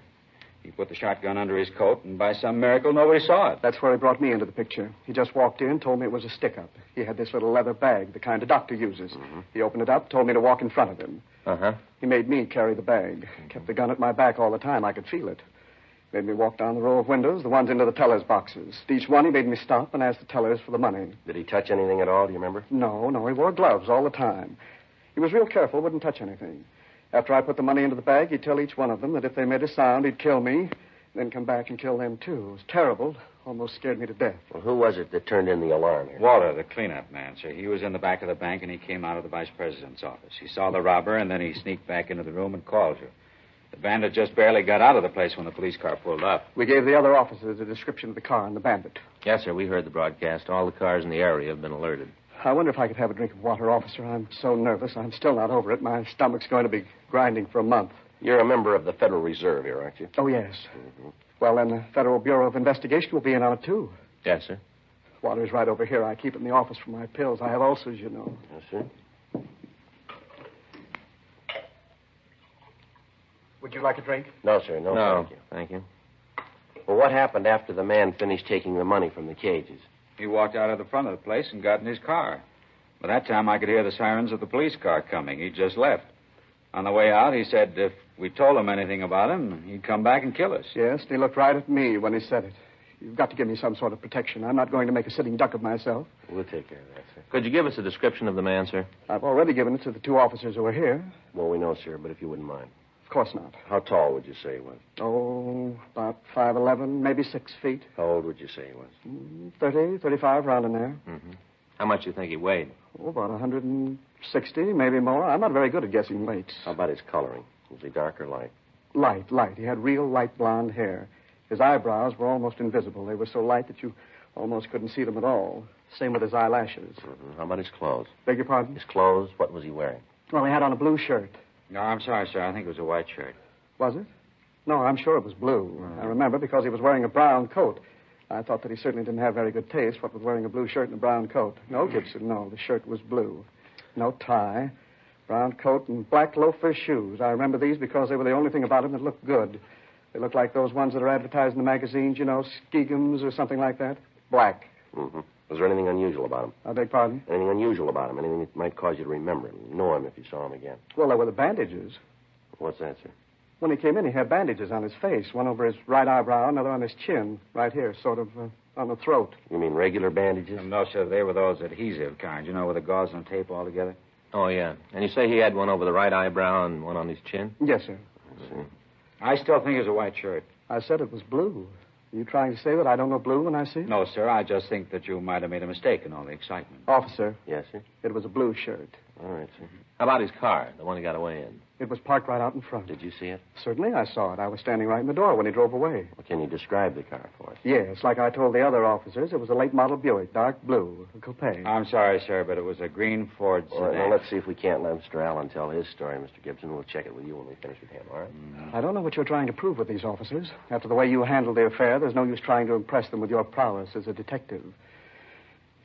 He put the shotgun under his coat, and by some miracle, nobody saw it. That's where he brought me into the picture. He just walked in, told me it was a stick-up. He had this little leather bag, the kind a doctor uses. Mm-hmm. He opened it up, told me to walk in front of him. Uh-huh. He made me carry the bag. Kept the gun at my back all the time. I could feel it. Made me walk down the row of windows, the ones into the teller's boxes. At each one, he made me stop and ask the tellers for the money. Did he touch anything at all, do you remember? No, he wore gloves all the time. He was real careful, wouldn't touch anything. After I put the money into the bag, he'd tell each one of them that if they made a sound, he'd kill me, then come back and kill them, too. It was terrible. Almost scared me to death. Well, who was it that turned in the alarm here? Walter, the cleanup man, sir. He was in the back of the bank, and he came out of the vice president's office. He saw the robber, and then he sneaked back into the room and called you. The bandit just barely got out of the place when the police car pulled up. We gave the other officers a description of the car and the bandit. Yes, sir. We heard the broadcast. All the cars in the area have been alerted. I wonder if I could have a drink of water, officer. I'm so nervous. I'm still not over it. My stomach's going to be grinding for a month. You're a member of the Federal Reserve here, aren't you? Oh, yes. Mm-hmm. Well, then the Federal Bureau of Investigation will be in on it, too. Yes, sir. Water's right over here. I keep it in the office for my pills. I have ulcers, you know. Yes, sir. Would you like a drink? No, sir. No, No, thank you. Well, what happened after the man finished taking the money from the cages? He walked out of the front of the place and got in his car. By that time, I could hear the sirens of the police car coming. He just left. On the way out, he said, if we told him anything about him, he'd come back and kill us. Yes, and he looked right at me when he said it. You've got to give me some sort of protection. I'm not going to make a sitting duck of myself. We'll take care of that, sir. Could you give us a description of the man, sir? I've already given it to the 2 officers who were here. Well, we know, sir, but if you wouldn't mind. Of course not. How tall would you say he was? Oh, about 5'11", maybe 6 feet. How old would you say he was? 30, 35, round in there. Mm-hmm. How much do you think he weighed? Oh, about 160, maybe more. I'm not very good at guessing weights. How about his coloring? Was he dark or light? Light. He had real light blonde hair. His eyebrows were almost invisible. They were so light that you almost couldn't see them at all. Same with his eyelashes. Mm-hmm. How about his clothes? Beg your pardon? His clothes, what was he wearing? Well, he had on a blue shirt. No, I'm sorry, sir. I think it was a white shirt. Was it? No, I'm sure it was blue. I remember because he was wearing a brown coat. I thought that he certainly didn't have very good taste, what with wearing a blue shirt and a brown coat. No, Gibson, no. The shirt was blue. No tie. Brown coat and black loafer shoes. I remember these because they were the only thing about him that looked good. They looked like those ones that are advertised in the magazines, you know, Skegums or something like that. Black. Mm-hmm. Was there anything unusual about him? I beg pardon? Anything unusual about him? Anything that might cause you to remember him, know him if you saw him again? Well, there were the bandages. What's that, sir? When he came in, he had bandages on his face. One over his right eyebrow, another on his chin, right here, sort of on the throat. You mean regular bandages? No, sir. They were those adhesive kind, you know, with the gauze and tape all together. Oh, yeah. And you say he had one over the right eyebrow and one on his chin? Yes, sir. I see. I still think it was a white shirt. I said it was blue. Are you trying to say that I don't know blue when I see it? No, sir. I just think that you might have made a mistake in all the excitement. Officer. Yes, sir? It was a blue shirt. All right, sir. How about his car, the one he got away in? It was parked right out in front. Did you see it? Certainly I saw it. I was standing right in the door when he drove away. Well, can you describe the car for us? Yes, like I told the other officers, it was a late model Buick, dark blue, a coupe. I'm sorry, sir, but it was a green Ford sedan. All right, now let's see if we can't let Mr. Allen tell his story, Mr. Gibson. We'll check it with you when we finish with him, all right? I don't know what you're trying to prove with these officers. After the way you handled the affair, there's no use trying to impress them with your prowess as a detective.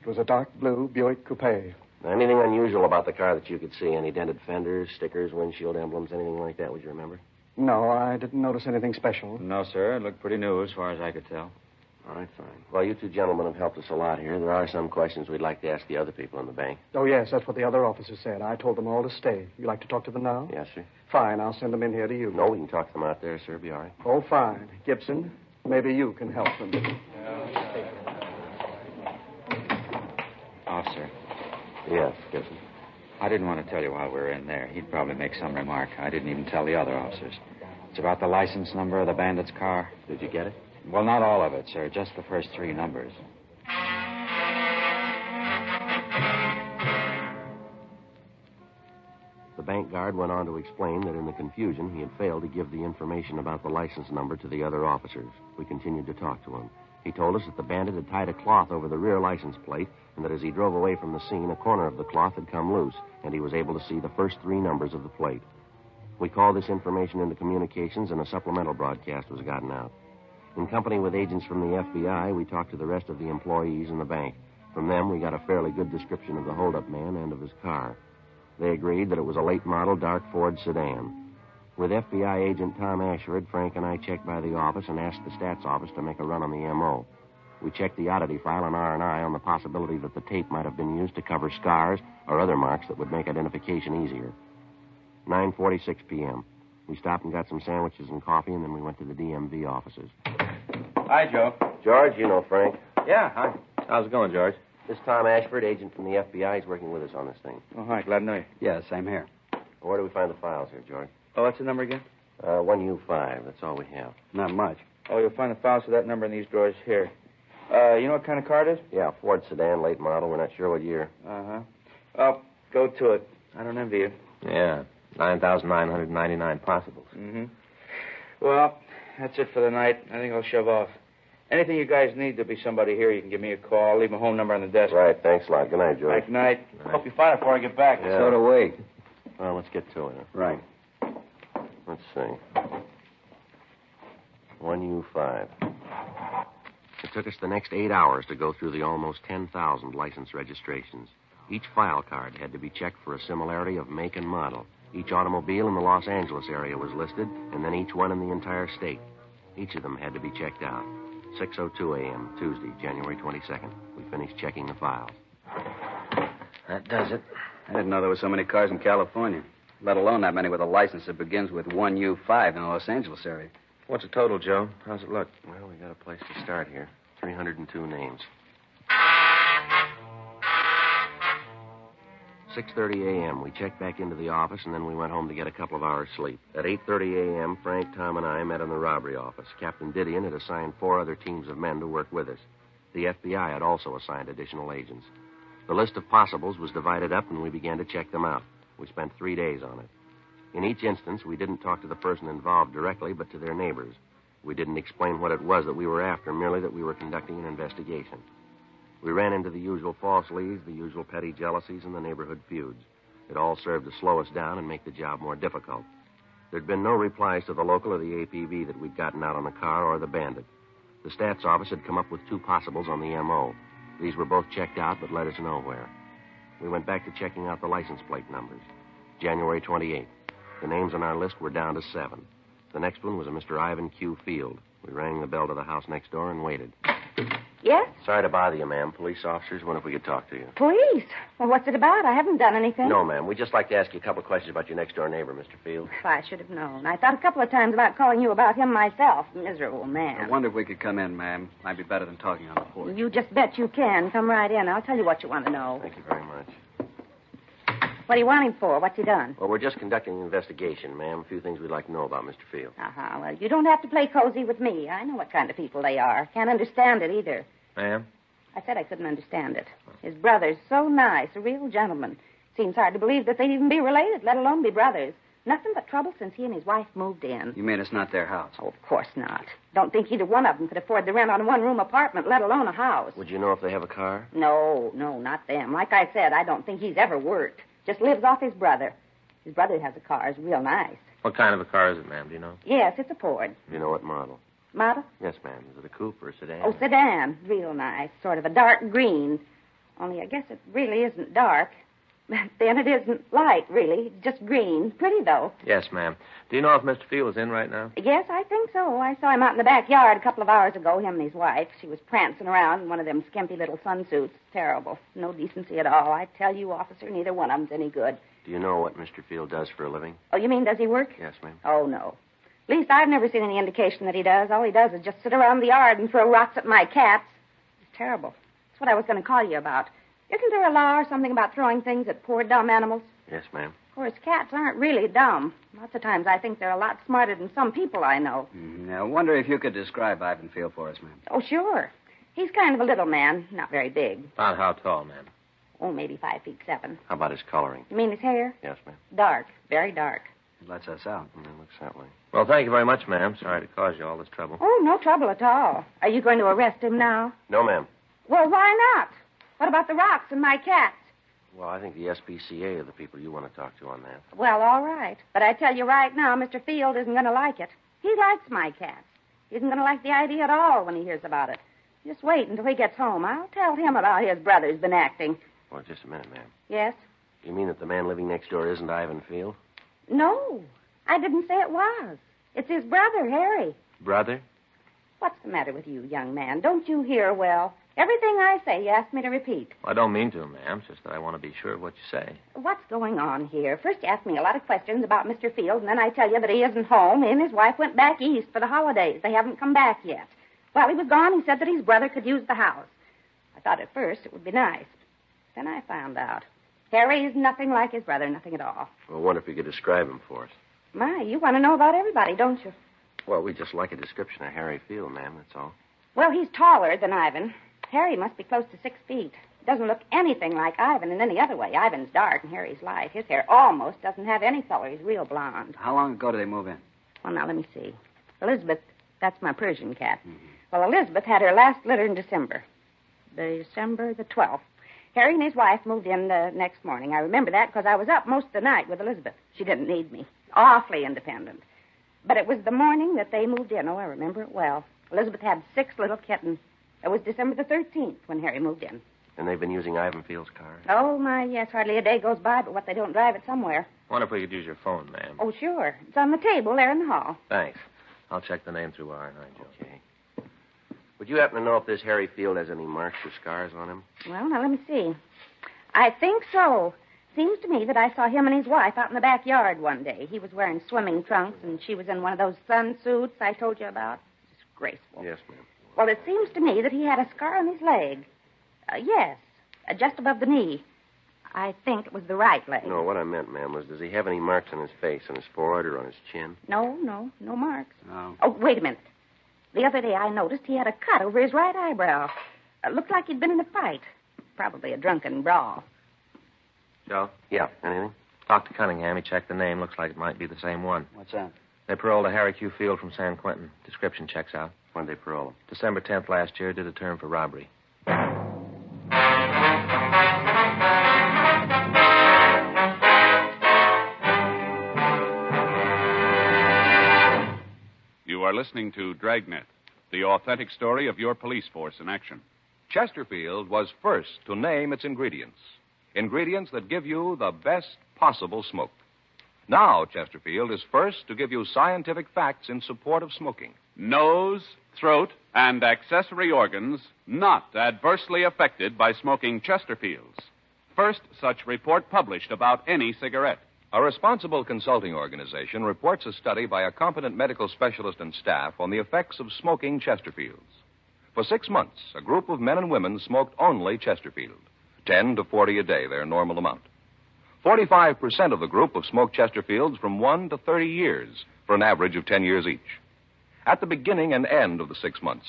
It was a dark blue Buick coupe. Anything unusual about the car that you could see? Any dented fenders, stickers, windshield emblems, anything like that, would you remember? No, I didn't notice anything special. No, sir. It looked pretty new as far as I could tell. All right, fine. Well, you two gentlemen have helped us a lot here. There are some questions we'd like to ask the other people in the bank. Oh, yes, that's what the other officers said. I told them all to stay. You like to talk to them now? Yes, sir. Fine, I'll send them in here to you. No, we can talk to them out there, sir. Be all right. Oh, fine. Gibson, maybe you can help them. Officer. Yes, Gibson. I didn't want to tell you while we were in there. He'd probably make some remark. I didn't even tell the other officers. It's about the license number of the bandit's car. Did you get it? Well, not all of it, sir. Just the first 3 numbers. The bank guard went on to explain that in the confusion, he had failed to give the information about the license number to the other officers. We continued to talk to him. He told us that the bandit had tied a cloth over the rear license plate, and that as he drove away from the scene, a corner of the cloth had come loose, and he was able to see the first 3 numbers of the plate. We called this information into communications, and a supplemental broadcast was gotten out. In company with agents from the FBI, we talked to the rest of the employees in the bank. From them, we got a fairly good description of the holdup man and of his car. They agreed that it was a late-model dark Ford sedan. With FBI agent Tom Ashford, Frank and I checked by the office and asked the stats office to make a run on the M.O. We checked the oddity file on R&I on the possibility that the tape might have been used to cover scars or other marks that would make identification easier. 9:46 p.m. We stopped and got some sandwiches and coffee, and then we went to the DMV offices. Hi, Joe. George, you know Frank. Yeah, hi. How's it going, George? This is Tom Ashford, agent from the FBI. He's working with us on this thing. Oh, hi. Glad to know you. Yeah, same here. Where do we find the files here, George? Oh, what's the number again? 1U5. That's all we have. Not much. Oh, you'll find the files for that number in these drawers here. You know what kind of car it is? Yeah, Ford sedan, late model. We're not sure what year. Uh-huh. Oh, go to it. I don't envy you. Yeah, 9,999 possibles. Mm-hmm. Well, that's it for the night. I think I'll shove off. Anything you guys need, there'll be somebody here. You can give me a call. I'll leave my home number on the desk. Right, thanks a lot. Good night, George. Good night. Hope you find it before I get back. Yeah. So do we. Well, let's get to it. Right. Let's see. 1U5. It took us the next 8 hours to go through the almost 10,000 license registrations. Each file card had to be checked for a similarity of make and model. Each automobile in the Los Angeles area was listed, and then each one in the entire state. Each of them had to be checked out. 6:02 a.m., Tuesday, January 22nd. We finished checking the files. That does it. I didn't know there were so many cars in California. let alone that many with a license that begins with 1U5 in the Los Angeles area. What's the total, Joe? How's it look? Well, we got a place to start here. 302 names. 6:30 a.m. We checked back into the office, and then we went home to get a couple of hours' sleep. At 8:30 a.m., Frank, Tom, and I met in the robbery office. Captain Didion had assigned 4 other teams of men to work with us. The FBI had also assigned additional agents. The list of possibles was divided up, and we began to check them out. We spent 3 days on it. In each instance, we didn't talk to the person involved directly, but to their neighbors. We didn't explain what it was that we were after, merely that we were conducting an investigation. We ran into the usual false leads, the usual petty jealousies, and the neighborhood feuds. It all served to slow us down and make the job more difficult. There'd been no replies to the local or the APB that we'd gotten out on the car or the bandit. The stats office had come up with 2 possibles on the M.O. These were both checked out, but led us nowhere. We went back to checking out the license plate numbers. January 28th. The names on our list were down to 7. The next one was a Mr. Ivan Q. Field. We rang the bell to the house next door and waited. Yes? Sorry to bother you, ma'am. Police officers, wonder if we could talk to you. Police? Well, what's it about? I haven't done anything. No, ma'am. We'd just like to ask you a couple of questions about your next-door neighbor, Mr. Field. I should have known. I thought a couple of times about calling you about him myself. Miserable man. I wonder if we could come in, ma'am. Might be better than talking on the porch. You just bet you can. Come right in. I'll tell you what you want to know. Thank you very much. What do you want him for? What's he done? Well, we're just conducting an investigation, ma'am. A few things we'd like to know about Mr. Field. Uh-huh. Well, you don't have to play cozy with me. I know what kind of people they are. Can't understand it either. Ma'am? I said I couldn't understand it. His brother's so nice, a real gentleman. Seems hard to believe that they'd even be related, let alone be brothers. Nothing but trouble since he and his wife moved in. You mean it's not their house? Oh, of course not. Don't think either one of them could afford the rent on a one-room apartment, let alone a house. Would you know if they have a car? No, not them. Like I said, I don't think he's ever worked. Just lives off his brother. His brother has a car. It's real nice. What kind of a car is it, ma'am? Do you know? Yes, it's a Ford. Do you know what model? Model? Yes, ma'am. Is it a coupe or a sedan? Oh, sedan. Real nice. Sort of a dark green. Only I guess it really isn't dark. Then it isn't light, really. It's just green. Pretty, though. Yes, ma'am. Do you know if Mr. Field is in right now? Yes, I think so. I saw him out in the backyard a couple of hours ago, him and his wife. She was prancing around in one of them skimpy little sunsuits. Terrible. No decency at all. I tell you, officer, neither one of them's any good. Do you know what Mr. Field does for a living? Oh, you mean does he work? Yes, ma'am. Oh, no. At least I've never seen any indication that he does. All he does is just sit around the yard and throw rocks at my cats. It's terrible. That's what I was going to call you about. Isn't there a law or something about throwing things at poor, dumb animals? Yes, ma'am. Of course, cats aren't really dumb. Lots of times I think they're a lot smarter than some people I know. I wonder if you could describe Ivan Field for us, ma'am. Oh, sure. He's kind of a little man, not very big. About how tall, ma'am? Oh, maybe 5'7". How about his coloring? You mean his hair? Yes, ma'am. Dark, very dark. It lets us out. It looks that way. Well, thank you very much, ma'am. Sorry to cause you all this trouble. Oh, no trouble at all. Are you going to arrest him now? No, ma'am. Well, why not? What about the rocks and my cats? Well, I think the SPCA are the people you want to talk to on that. Well, all right. But I tell you right now, Mr. Field isn't going to like it. He likes my cats. He isn't going to like the idea at all when he hears about it. Just wait until he gets home. I'll tell him about his brother's been acting. Well, just a minute, ma'am. Yes? You mean that the man living next door isn't Ivan Field? No, I didn't say it was. It's his brother, Harry. Brother? What's the matter with you, young man? Don't you hear well? Everything I say, you ask me to repeat. Well, I don't mean to, ma'am. It's just that I want to be sure of what you say. What's going on here? First you ask me a lot of questions about Mr. Field, and then I tell you that he isn't home. He and his wife went back east for the holidays. They haven't come back yet. While he was gone, he said that his brother could use the house. I thought at first it would be nice. Then I found out. Harry is nothing like his brother, nothing at all. Well, I wonder if you could describe him for us. My, you want to know about everybody, don't you? Well, we'd just like a description of Harry Field, ma'am, that's all. Well, he's taller than Ivan. Harry must be close to 6 feet. Doesn't look anything like Ivan in any other way. Ivan's dark and Harry's light. His hair almost doesn't have any color. He's real blonde. How long ago did they move in? Well, now, let me see. Elizabeth, that's my Persian cat. Well, Elizabeth had her last litter in December. December the 12th. Harry and his wife moved in the next morning. I remember that because I was up most of the night with Elizabeth. She didn't need me. Awfully independent. But it was the morning that they moved in. Oh, I remember it well. Elizabeth had 6 little kittens. It was December the 13th when Harry moved in. And they've been using Ivan Field's car? Oh, my, yes. Hardly a day goes by but what they don't drive it somewhere. I wonder if we could use your phone, ma'am. Oh, sure. It's on the table there in the hall. Thanks. I'll check the name through R&I, Joe. Okay. Would you happen to know if this Harry Field has any marks or scars on him? Well, now, let me see. I think so. Seems to me that I saw him and his wife out in the backyard one day. He was wearing swimming trunks, and she was in one of those sun suits I told you about. Disgraceful. Yes, ma'am. Well, it seems to me that he had a scar on his leg. Yes, just above the knee. I think it was the right leg. No, what I meant, ma'am, was does he have any marks on his face, on his forehead, or on his chin? No marks. No. Oh, wait a minute. The other day I noticed he had a cut over his right eyebrow. Looked like he'd been in a fight. Probably a drunken brawl. Joe? Yeah, anything? Talked to Cunningham. He checked the name. Looks like it might be the same one. What's that? They paroled a Harry Q. Field from San Quentin. Description checks out. When did they parole him? December 10th last year. Did a term for robbery. You are listening to Dragnet, the authentic story of your police force in action. Chesterfield was first to name its ingredients. Ingredients that give you the best possible smoke. Now, Chesterfield is first to give you scientific facts in support of smoking. Nose, throat, and accessory organs not adversely affected by smoking Chesterfields. First such report published about any cigarette. A responsible consulting organization reports a study by a competent medical specialist and staff on the effects of smoking Chesterfields. For 6 months, a group of men and women smoked only Chesterfield. 10 to 40 a day, their normal amount. 45% of the group have smoked Chesterfields from 1 to 30 years, for an average of 10 years each. At the beginning and end of the 6 months,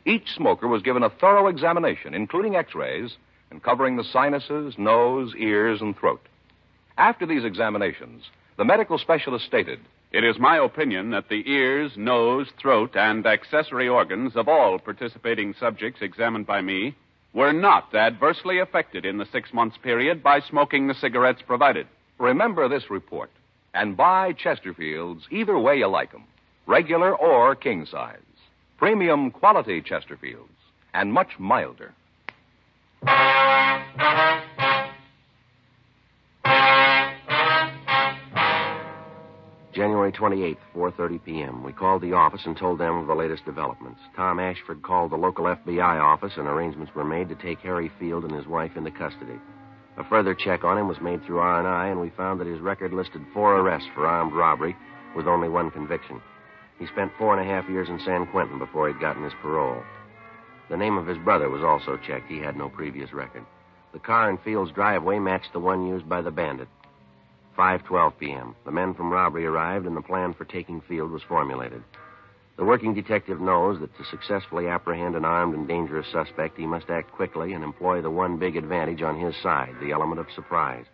each smoker was given a thorough examination, including x-rays, and covering the sinuses, nose, ears, and throat. After these examinations, the medical specialist stated, "It is my opinion that the ears, nose, throat, and accessory organs of all participating subjects examined by me were not adversely affected in the 6 months period by smoking the cigarettes provided." Remember this report and buy Chesterfields either way you like them, regular or king size. Premium quality Chesterfields, and much milder. January 28th, 4:30 p.m. We called the office and told them of the latest developments. Tom Ashford called the local FBI office, and arrangements were made to take Harry Field and his wife into custody. A further check on him was made through R&I, and we found that his record listed 4 arrests for armed robbery with only 1 conviction. He spent 4.5 years in San Quentin before he'd gotten his parole. The name of his brother was also checked. He had no previous record. The car in Field's driveway matched the one used by the bandit. 5:12 p.m. The men from robbery arrived, and the plan for taking Field was formulated. The working detective knows that to successfully apprehend an armed and dangerous suspect, he must act quickly and employ the one big advantage on his side, the element of surprise.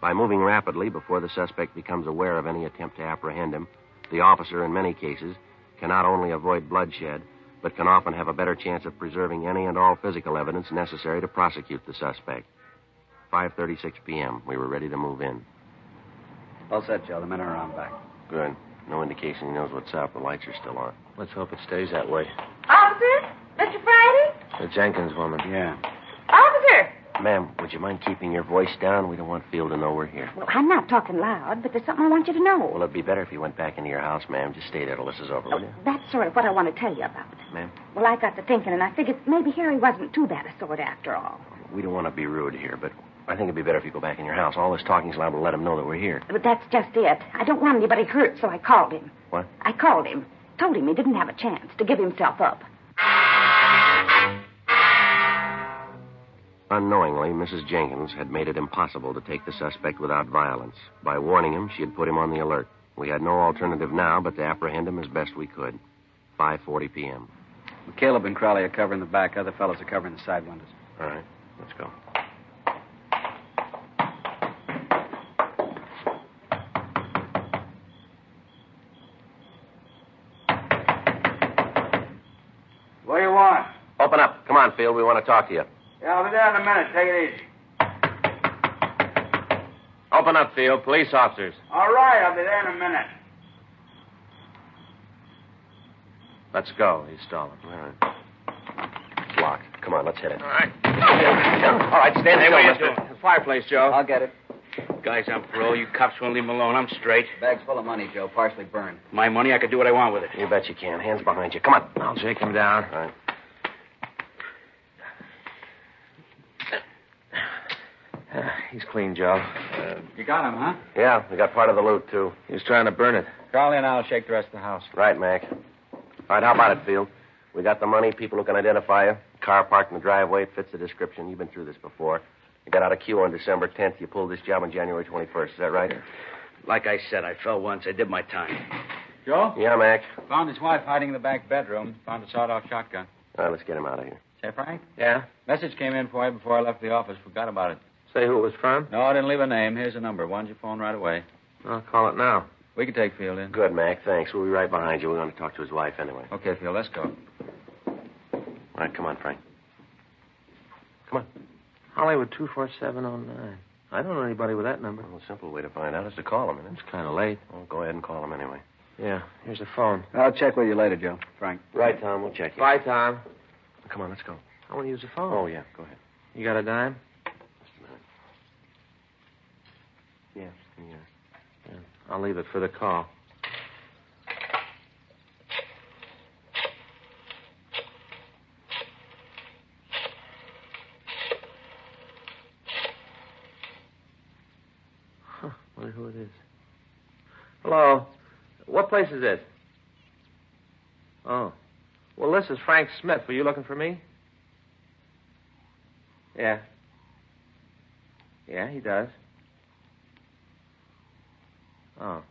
By moving rapidly before the suspect becomes aware of any attempt to apprehend him, the officer, in many cases, can not only avoid bloodshed, but can often have a better chance of preserving any and all physical evidence necessary to prosecute the suspect. 5:36 p.m. We were ready to move in. All set, Joe. The men are around back. Good. No indication he knows what's up. The lights are still on. Let's hope it stays that way. Officer? Mr. Friday? The Jenkins woman. Yeah. Officer! Ma'am, would you mind keeping your voice down? We don't want Field to know we're here. Well, I'm not talking loud, but there's something I want you to know. Well, it'd be better if you went back into your house, ma'am. Just stay there till this is over, will you? That's sort of what I want to tell you about. Ma'am? Well, I got to thinking, and I figured maybe Harry wasn't too bad a sort after all. We don't want to be rude here, but I think it'd be better if you go back in your house. All this talking's liable to let him know that we're here. But that's just it. I don't want anybody hurt, so I called him. What? I called him. Told him he didn't have a chance to give himself up. Unknowingly, Mrs. Jenkins had made it impossible to take the suspect without violence. By warning him, she had put him on the alert. We had no alternative now but to apprehend him as best we could. 5:40 p.m. Caleb and Crowley are covering the back. Other fellows are covering the side windows. All right, let's go. What do you want? Open up. Come on, Field. We want to talk to you. Yeah, I'll be there in a minute. Take it easy. Open up, Field. Police officers. All right, I'll be there in a minute. Let's go. He's stalling. All right. It's locked. Come on, let's hit it. All right. All right, stand Hey, still, what are you mister. doing? The fireplace, Joe. I'll get it. Guys on parole. You cops won't leave him alone. I'm straight. Bag's full of money, Joe. Partially burned. My money, I could do what I want with it. You bet you can. Hands behind you. Come on. I'll shake him down. All right. He's He's clean, Joe. You got him, huh? Yeah, we got part of the loot, too. He was trying to burn it. Carl and I'll shake the rest of the house. Right, Mac. All right, how about it, Field? We got the money, people who can identify you. Car parked in the driveway, it fits the description. You've been through this before. You got out of queue on December 10th. You pulled this job on January 21st. Is that right? Like I said, I fell once. I did my time. Joe? Yeah, Mac. Found his wife hiding in the back bedroom. Found a sawed-off shotgun. All right, let's get him out of here. Say, Frank? Yeah? Message came in for you before I left the office. Forgot about it. Say who it was from? No, I didn't leave a name. Here's a number. Why don't you phone right away? I'll call it now. We can take Field in. Good, Mac. Thanks. We'll be right behind you. We're going to talk to his wife anyway. Okay, Field, let's go. All right, come on, Frank. Come on. Hollywood 24709. I don't know anybody with that number. Well, the simple way to find out is to call him. It's kind of late. Well, go ahead and call him anyway. Yeah, here's the phone. I'll check with you later, Joe. Frank. Right, Tom. We'll check you. Bye, Tom. Come on, let's go. I want to use the phone. Oh, yeah. Go ahead. You got a dime? Just a minute. Yeah. I'll leave it for the call. Huh. Wonder who it is. Hello. What place is this? Oh. Well, this is Frank Smith. Were you looking for me? Yeah. Yeah, he does. Oh.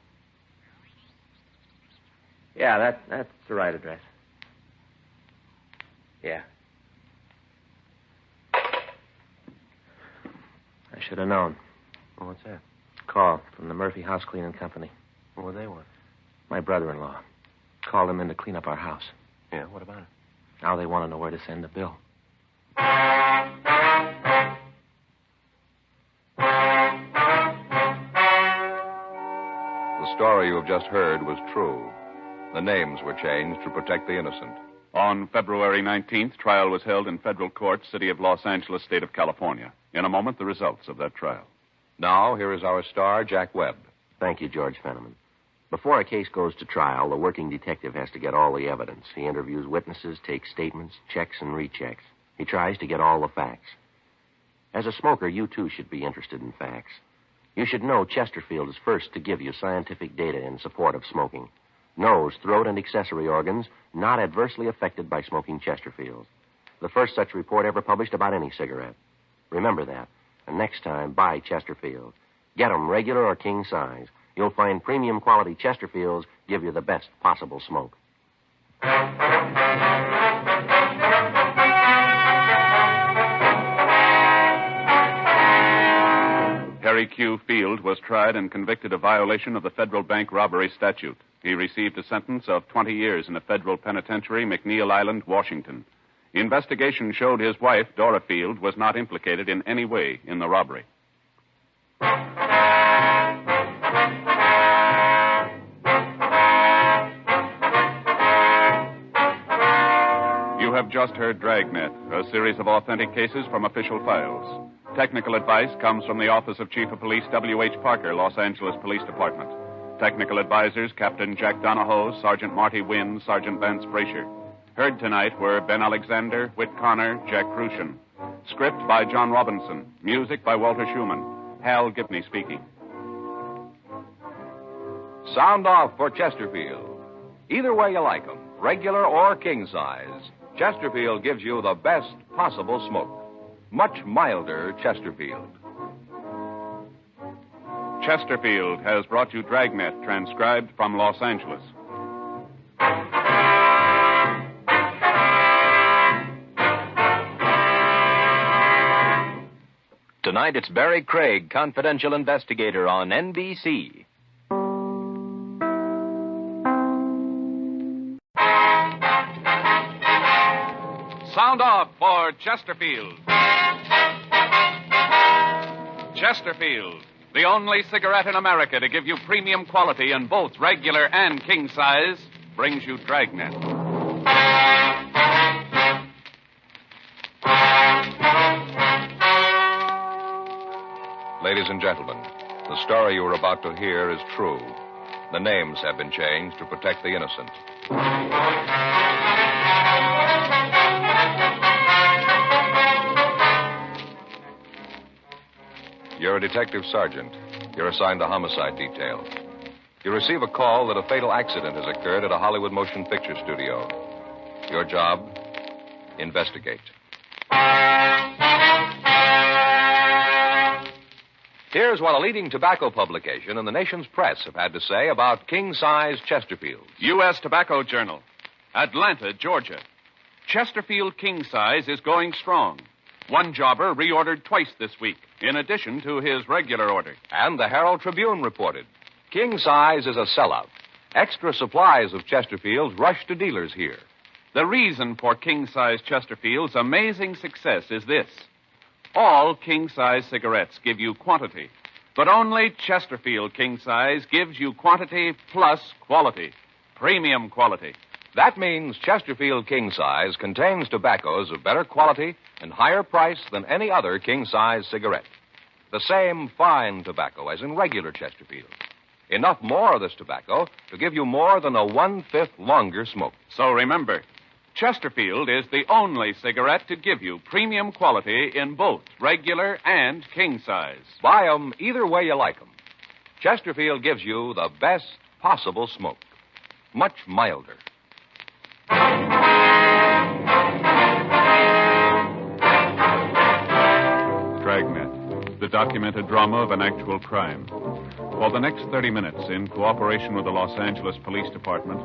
Yeah, that's the right address. Yeah. I should have known. Well, what's that? Call from the Murphy House Cleaning Company. What do they want? My brother-in-law. Called him in to clean up our house. Yeah, what about it? Now they want to know where to send the bill. The story you have just heard was true. The names were changed to protect the innocent. On February 19th, trial was held in federal court, City of Los Angeles, State of California. In a moment, the results of that trial. Now, here is our star, Jack Webb. Thank you, George Fenneman. Before a case goes to trial, the working detective has to get all the evidence. He interviews witnesses, takes statements, checks and rechecks. He tries to get all the facts. As a smoker, you too should be interested in facts. You should know Chesterfield is first to give you scientific data in support of smoking. Nose, throat, and accessory organs not adversely affected by smoking Chesterfield. The first such report ever published about any cigarette. Remember that. And next time, buy Chesterfield. Get 'em regular or king size. You'll find premium quality Chesterfields give you the best possible smoke. Harry Q. Field was tried and convicted of violation of the federal bank robbery statute. He received a sentence of 20 years in a federal penitentiary, McNeil Island, Washington. Investigation showed his wife, Dora Field, was not implicated in any way in the robbery. You have just heard Dragnet, a series of authentic cases from official files. Technical advice comes from the Office of Chief of Police W.H. Parker, Los Angeles Police Department. Technical advisors, Captain Jack Donahoe, Sergeant Marty Wynn, Sergeant Vance Frazier. Heard tonight were Ben Alexander, Whit Connor, Jack Crucian. Script by John Robinson. Music by Walter Schumann. Hal Gibney speaking. Sound off for Chesterfield. Either way you like 'em, regular or king size, Chesterfield gives you the best possible smoke. Much milder Chesterfield. Chesterfield has brought you Dragnet, transcribed from Los Angeles. Tonight, it's Barry Craig, confidential investigator on NBC. Sound off for Chesterfield. Chesterfield, the only cigarette in America to give you premium quality in both regular and king size, brings you Dragnet. Ladies and gentlemen, the story you are about to hear is true. The names have been changed to protect the innocent. You're You're a detective sergeant. You're assigned to homicide detail. You receive a call that a fatal accident has occurred at a Hollywood motion picture studio. Your job? Investigate. Here's what a leading tobacco publication and the nation's press have had to say about king-size Chesterfields. U.S. Tobacco Journal. Atlanta, Georgia. Chesterfield King Size is going strong. One jobber reordered twice this week, in addition to his regular order. And the Herald Tribune reported, king size is a sellout. Extra supplies of Chesterfields rush to dealers here. The reason for king-size Chesterfield's amazing success is this. All king-size cigarettes give you quantity, but only Chesterfield King Size gives you quantity plus quality. Premium quality. That means Chesterfield King Size contains tobaccos of better quality and higher price than any other king-size cigarette. The same fine tobacco as in regular Chesterfield. Enough more of this tobacco to give you more than a 1/5 longer smoke. So remember, Chesterfield is the only cigarette to give you premium quality in both regular and king size. Buy 'em either way you like 'em. Chesterfield gives you the best possible smoke. Much milder. Dragnet, the documented drama of an actual crime. For the next 30 minutes, in cooperation with the Los Angeles Police Department,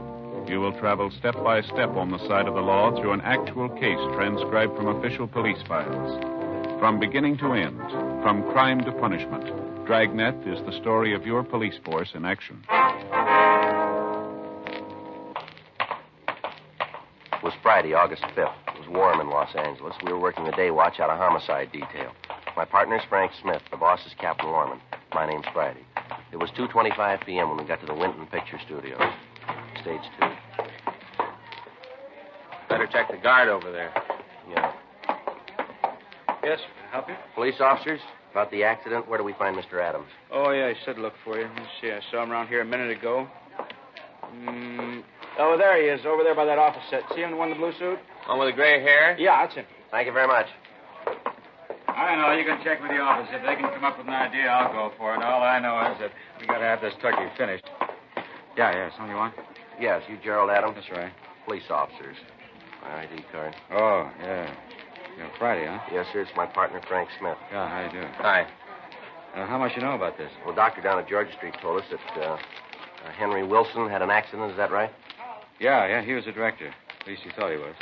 you will travel step by step on the side of the law through an actual case transcribed from official police files. From beginning to end, from crime to punishment, Dragnet is the story of your police force in action. It was Friday, August 5th. It was warm in Los Angeles. We were working the day watch out of homicide detail. My partner's Frank Smith. The boss is Captain Lorman. My name's Friday. It was 2:25 p.m. when we got to the Winton Picture Studios. Stage 2. Better check the guard over there. Yeah. Yes, can I help you? Police officers, about the accident, where do we find Mr. Adams? Oh, yeah, he said look for you. Let me see. I saw him around here a minute ago. Oh, there he is, over there by that office set. See him, the one in the blue suit? One with the gray hair? Yeah, that's him. Thank you very much. I know. You can check with the office. If they can come up with an idea, I'll go for it. All I know is that we got to have this turkey finished. Yeah, something you want? Yes, you Gerald Adams? That's right. Police officers. My ID card. Oh, yeah. You're Friday, huh? Yes, sir. It's my partner, Frank Smith. Yeah, how you doing? Hi. How much you know about this? Well, doctor down at Georgia Street told us that Henry Wilson had an accident. Is that right? Yeah, he was the director. At least he thought he was.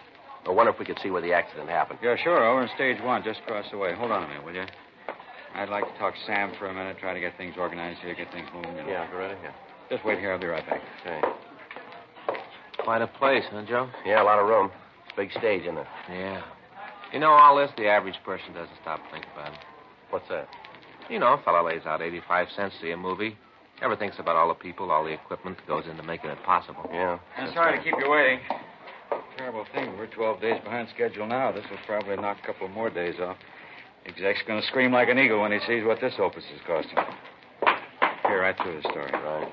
I wonder if we could see where the accident happened. Yeah, sure. Over in stage 1, just across the way. Hold on a minute, will you? I'd like to talk to Sam for a minute, try to get things organized here, get things moving. Yeah, go right ahead. Just wait here. I'll be right back. Okay. Quite a place, huh, Joe? Yeah, a lot of room. It's a big stage, isn't it? Yeah. You know, all this, the average person doesn't stop to think about it. What's that? You know, a fellow lays out 85 cents to see a movie. Never thinks about all the people, all the equipment that goes into making it possible. Yeah. I'm sorry to keep you waiting. Terrible thing. We're 12 days behind schedule now. This will probably knock a couple more days off. Exec's going to scream like an eagle when he sees what this opus is costing. Here, right through the story. Right.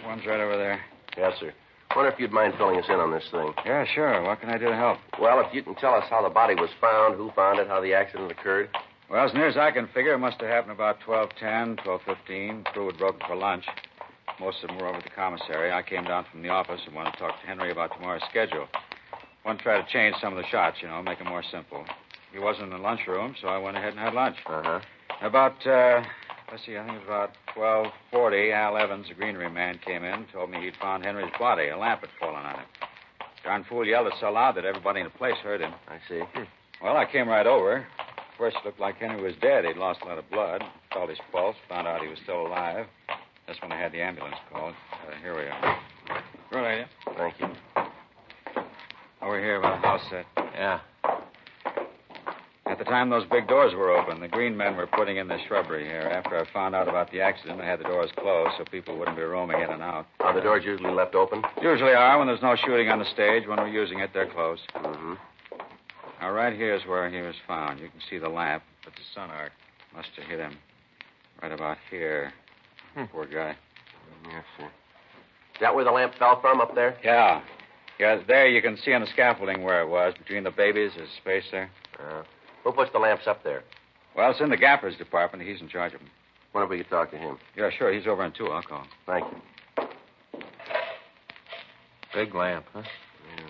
One's right over there. Yes, sir. Wonder if you'd mind filling us in on this thing. Yeah, sure. What can I do to help? Well, if you can tell us how the body was found, who found it, how the accident occurred. Well, as near as I can figure, it must have happened about 12:10, 12:15. Crew had broken for lunch. Most of them were over at the commissary. I came down from the office and wanted to talk to Henry about tomorrow's schedule. Wanted to try to change some of the shots, make it more simple. He wasn't in the lunchroom, so I went ahead and had lunch. Uh-huh. About, I think it was about 12:40, Al Evans, the greenery man, came in and told me he'd found Henry's body. A lamp had fallen on it. Darn fool yelled so loud that everybody in the place heard him. I see. Well, I came right over. First, it looked like Henry was dead. He'd lost a lot of blood. Felt his pulse. Found out he was still alive. That's when I had the ambulance called. Here we are. Go right in. Thank you. Over here by the house set. Yeah. At the time those big doors were open, the green men were putting in the shrubbery here. After I found out about the accident, I had the doors closed so people wouldn't be roaming in and out. Are the doors usually left open? Usually are. When there's no shooting on the stage, when we're using it, they're closed. Mm-hmm. Now, right here is where he was found. You can see the lamp, but the sun arc must have hit him right about here. Poor guy. Yes, sir. Is that where the lamp fell from, up there? Yeah. Yeah, there you can see on the scaffolding where it was. Between the babies, there's space there. Who puts the lamps up there? Well, it's in the gaffer's department. He's in charge of them. Wonder if we could talk to him. Yeah, sure. He's over on 2. I'll call him. Thank you. Big lamp, huh? Yeah.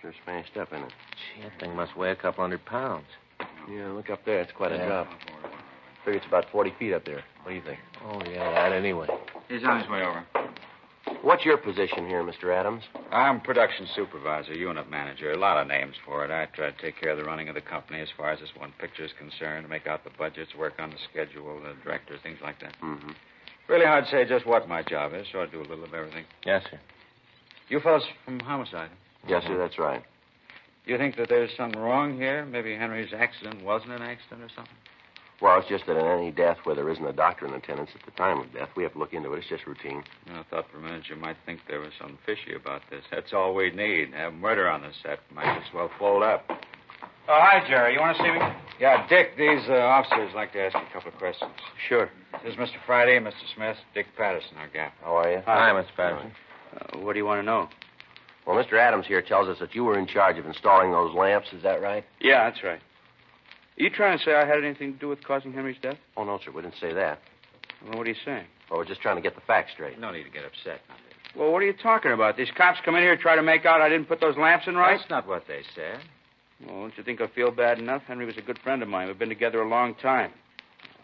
Sure smashed up, isn't it? Gee, that thing must weigh a couple £100. Yeah, look up there. It's quite a drop. Figure it's about 40 feet up there. What do you think? Oh, yeah, that anyway. He's on his way over. What's your position here, Mr. Adams? I'm production supervisor, unit manager. A lot of names for it. I try to take care of the running of the company as far as this one picture is concerned, make out the budgets, work on the schedule, the directors, things like that. Mm-hmm. Really hard to say just what my job is, so I do a little of everything. Yes, sir. You fellas from homicide? Yes, sir, that's right. You think that there's something wrong here? Maybe Henry's accident wasn't an accident or something? Well, it's just that in any death where there isn't a doctor in attendance at the time of death, we have to look into it. It's just routine. I thought for a minute you might think there was something fishy about this. That's all we need. Have murder on the set. Might as well fold up. Oh, hi, Jerry. You want to see me? Yeah, Dick, these officers like to ask you a couple of questions. Sure. This is Mr. Friday, Mr. Smith, Dick Patterson, our gaffer. How are you? Hi, Mr. Patterson. What do you want to know? Well, Mr. Adams here tells us that you were in charge of installing those lamps. Is that right? Yeah, that's right. Are you trying to say I had anything to do with causing Henry's death? Oh, no, sir. We didn't say that. Well, what are you saying? Well, we're just trying to get the facts straight. No need to get upset. Well, what are you talking about? These cops come in here and try to make out I didn't put those lamps in right? That's not what they said. Well, don't you think I feel bad enough? Henry was a good friend of mine. We've been together a long time.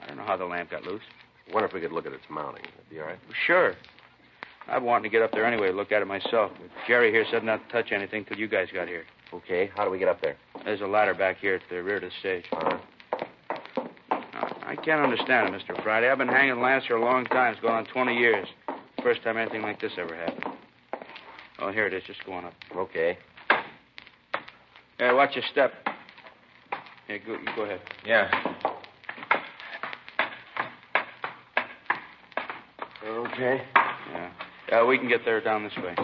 I don't know how the lamp got loose. I wonder if we could look at its mounting. That'd be all right. Sure. I've wanted to get up there anyway, look at it myself. But Jerry here said not to touch anything till you guys got here. Okay. How do we get up there? There's a ladder back here at the rear of the stage. I can't understand it, Mr. Friday. I've been hanging lamps for a long time. It's going on 20 years. First time anything like this ever happened. Oh, here it is, just going up. Okay. Yeah, watch your step. Yeah, go ahead. Yeah. Okay. Yeah, we can get there down this way.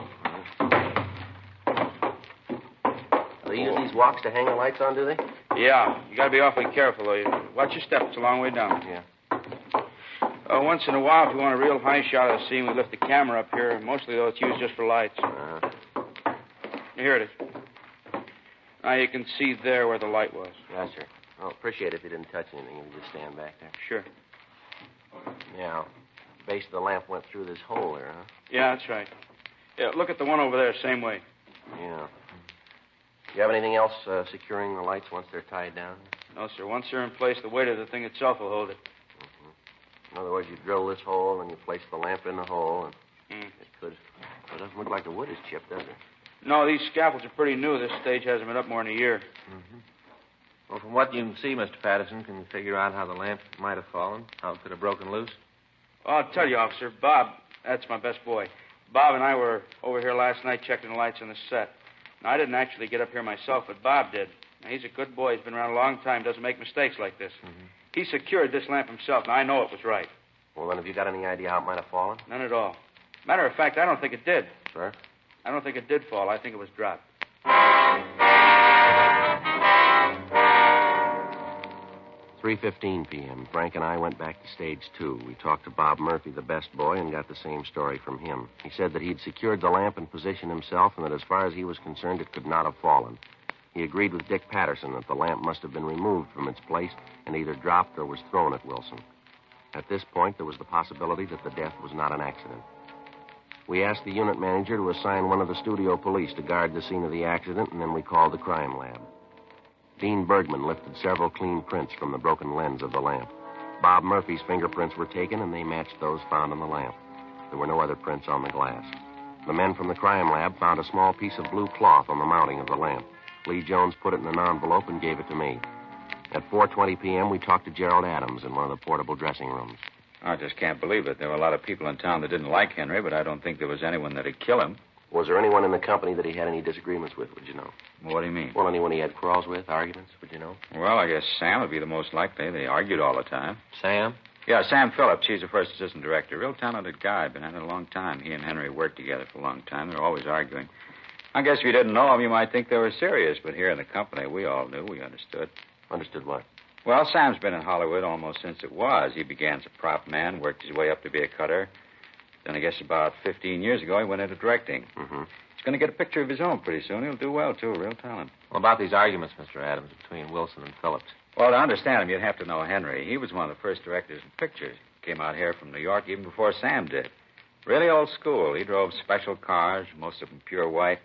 They use these walks to hang the lights on, do they? Yeah, you got to be awfully careful, though. Watch your step. It's a long way down. Yeah. Once in a while, if you want a real high shot of the scene, we lift the camera up here. Mostly, though, it's used just for lights. Here it is. Now you can see there where the light was. Yes, sir. I'll appreciate it if you didn't touch anything. If you just stand back there. Sure. Yeah. The base of the lamp went through this hole there, huh? Yeah, that's right. Yeah, look at the one over there, same way. Yeah. Do you have anything else securing the lights once they're tied down? No, sir. Once they're in place, the weight of the thing itself will hold it. In other words, you drill this hole and you place the lamp in the hole, and it could. It doesn't look like the wood is chipped, does it? No, these scaffolds are pretty new. This stage hasn't been up more than a year. Well, from what you can see, Mr. Patterson, can you figure out how the lamp might have fallen? How it could have broken loose? Well, I'll tell you, officer. Bob, that's my best boy. Bob and I were over here last night checking the lights on the set. Now, I didn't actually get up here myself, but Bob did. Now, he's a good boy. He's been around a long time, doesn't make mistakes like this. He secured this lamp himself. Now, I know it was right. Well, then, have you got any idea how it might have fallen? None at all. Matter of fact, I don't think it did. Sir? I don't think it did fall. I think it was dropped. 3:15 p.m. Frank and I went back to stage 2. We talked to Bob Murphy, the best boy, and got the same story from him. He said that he'd secured the lamp in position himself and that as far as he was concerned, it could not have fallen. He agreed with Dick Patterson that the lamp must have been removed from its place and either dropped or was thrown at Wilson. At this point, there was the possibility that the death was not an accident. We asked the unit manager to assign one of the studio police to guard the scene of the accident, and then we called the crime lab. Dean Bergman lifted several clean prints from the broken lens of the lamp. Bob Murphy's fingerprints were taken, and they matched those found on the lamp. There were no other prints on the glass. The men from the crime lab found a small piece of blue cloth on the mounting of the lamp. Lee Jones put it in an envelope and gave it to me. At 4:20 p.m., we talked to Gerald Adams in one of the portable dressing rooms. I just can't believe it. There were a lot of people in town that didn't like Henry, but I don't think there was anyone that'd kill him. Was there anyone in the company that he had any disagreements with, would you know? What do you mean? Well, anyone he had quarrels with, arguments, would you know? Well, I guess Sam would be the most likely. They argued all the time. Sam? Yeah, Sam Phillips. He's the first assistant director. Real talented guy. Been at it a long time. He and Henry worked together for a long time. They're always arguing. I guess if you didn't know them, you might think they were serious. But here in the company, we all knew. We understood. Understood what? Well, Sam's been in Hollywood almost since it was. He began as a prop man, worked his way up to be a cutter. Then I guess about 15 years ago, he went into directing. Mm-hmm. He's going to get a picture of his own pretty soon. He'll do well, too. Real talent. Well, about these arguments, Mr. Adams, between Wilson and Phillips. Well, to understand him, you'd have to know Henry. He was one of the first directors in pictures. Came out here from New York even before Sam did. Really old school. He drove special cars, most of them pure white.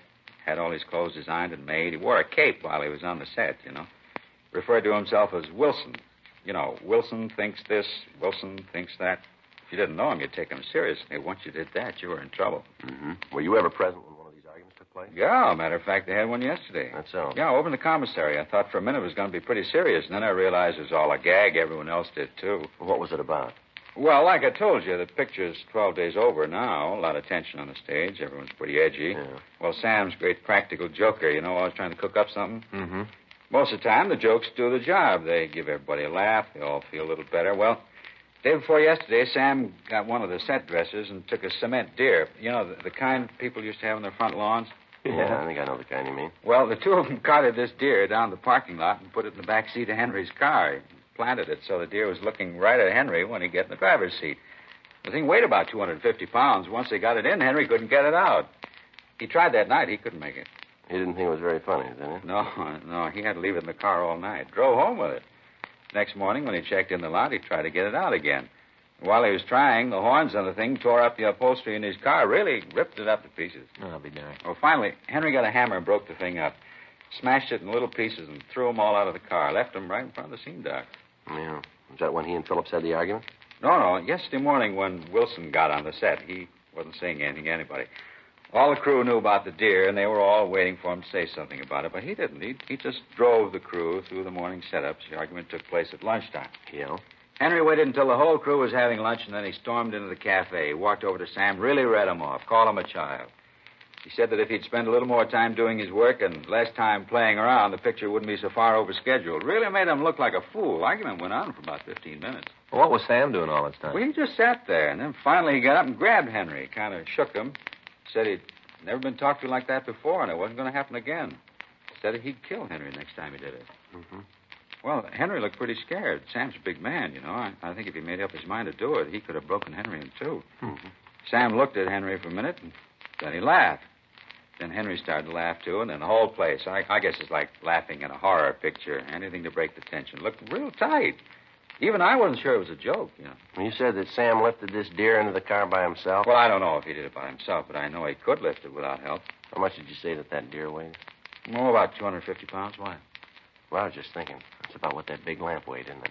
Had all his clothes designed and made. He wore a cape while he was on the set, you know. Referred to himself as Wilson. You know, Wilson thinks this, Wilson thinks that. If you didn't know him, you'd take him seriously. Once you did that, you were in trouble. Mm-hmm. Were you ever present when one of these arguments took place? Yeah, matter of fact, they had one yesterday. That's so? Yeah, over in the commissary. I thought for a minute it was going to be pretty serious, and then I realized it was all a gag. Everyone else did, too. What was it about? Well, like I told you, the picture's 12 days over now. A lot of tension on the stage. Everyone's pretty edgy. Yeah. Well, Sam's a great practical joker, you know, always trying to cook up something. Mm-hmm. Most of the time, the jokes do the job. They give everybody a laugh. They all feel a little better. Well, day before yesterday, Sam got one of the set dressers and took a cement deer. You know, the kind people used to have on their front lawns. Yeah, I think I know the kind you mean. Well, the two of them carted this deer down the parking lot and put it in the back seat of Henry's car. He planted it so the deer was looking right at Henry when he got in the driver's seat. The thing weighed about 250 pounds. Once they got it in, Henry couldn't get it out. He tried that night. He couldn't make it. He didn't think it was very funny, did he? No. He had to leave it in the car all night. Drove home with it. Next morning, when he checked in the lot, he tried to get it out again. While he was trying, the horns on the thing tore up the upholstery in his car, really ripped it up to pieces. Oh, I'll be darned. Well, finally, Henry got a hammer and broke the thing up. Smashed it in little pieces and threw them all out of the car. Left them right in front of the scene dock. Yeah. Was that when he and Phillips had the argument? No. Yesterday morning when Wilson got on the set, he wasn't saying anything to anybody. All the crew knew about the deer, and they were all waiting for him to say something about it, but he didn't. He just drove the crew through the morning setups. The argument took place at lunchtime. Yeah. Henry waited until the whole crew was having lunch, and then he stormed into the cafe. He walked over to Sam, really read him off, called him a child. He said that if he'd spend a little more time doing his work and less time playing around, the picture wouldn't be so far over scheduled. Really made him look like a fool. Argument went on for about 15 minutes. Well, what was Sam doing all this time? Well, he just sat there, and then finally he got up and grabbed Henry, kind of shook him, said he'd never been talked to like that before, and it wasn't going to happen again. Said he'd kill Henry next time he did it. Mm-hmm. Well, Henry looked pretty scared. Sam's a big man, you know. I think if he made up his mind to do it, he could have broken Henry in two. Mm-hmm. Sam looked at Henry for a minute, and then he laughed. Then Henry started to laugh, too, and then the whole place, I guess it's like laughing in a horror picture. Anything to break the tension. Looked real tight. Even I wasn't sure it was a joke, you know. You said that Sam lifted this deer into the car by himself? Well, I don't know if he did it by himself, but I know he could lift it without help. How much did you say that deer weighed? Oh, about 250 pounds. Why? Well, I was just thinking. That's about what that big lamp weighed, isn't it?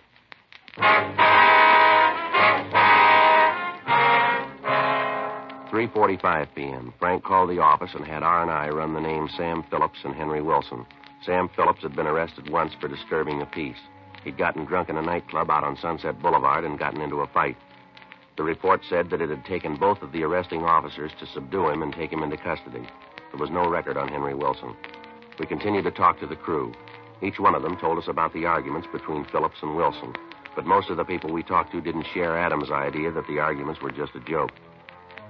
3:45 p.m. Frank called the office and had R&I run the names Sam Phillips and Henry Wilson. Sam Phillips had been arrested once for disturbing the peace. He'd gotten drunk in a nightclub out on Sunset Boulevard and gotten into a fight. The report said that it had taken both of the arresting officers to subdue him and take him into custody. There was no record on Henry Wilson. We continued to talk to the crew. Each one of them told us about the arguments between Phillips and Wilson, but most of the people we talked to didn't share Adams' idea that the arguments were just a joke.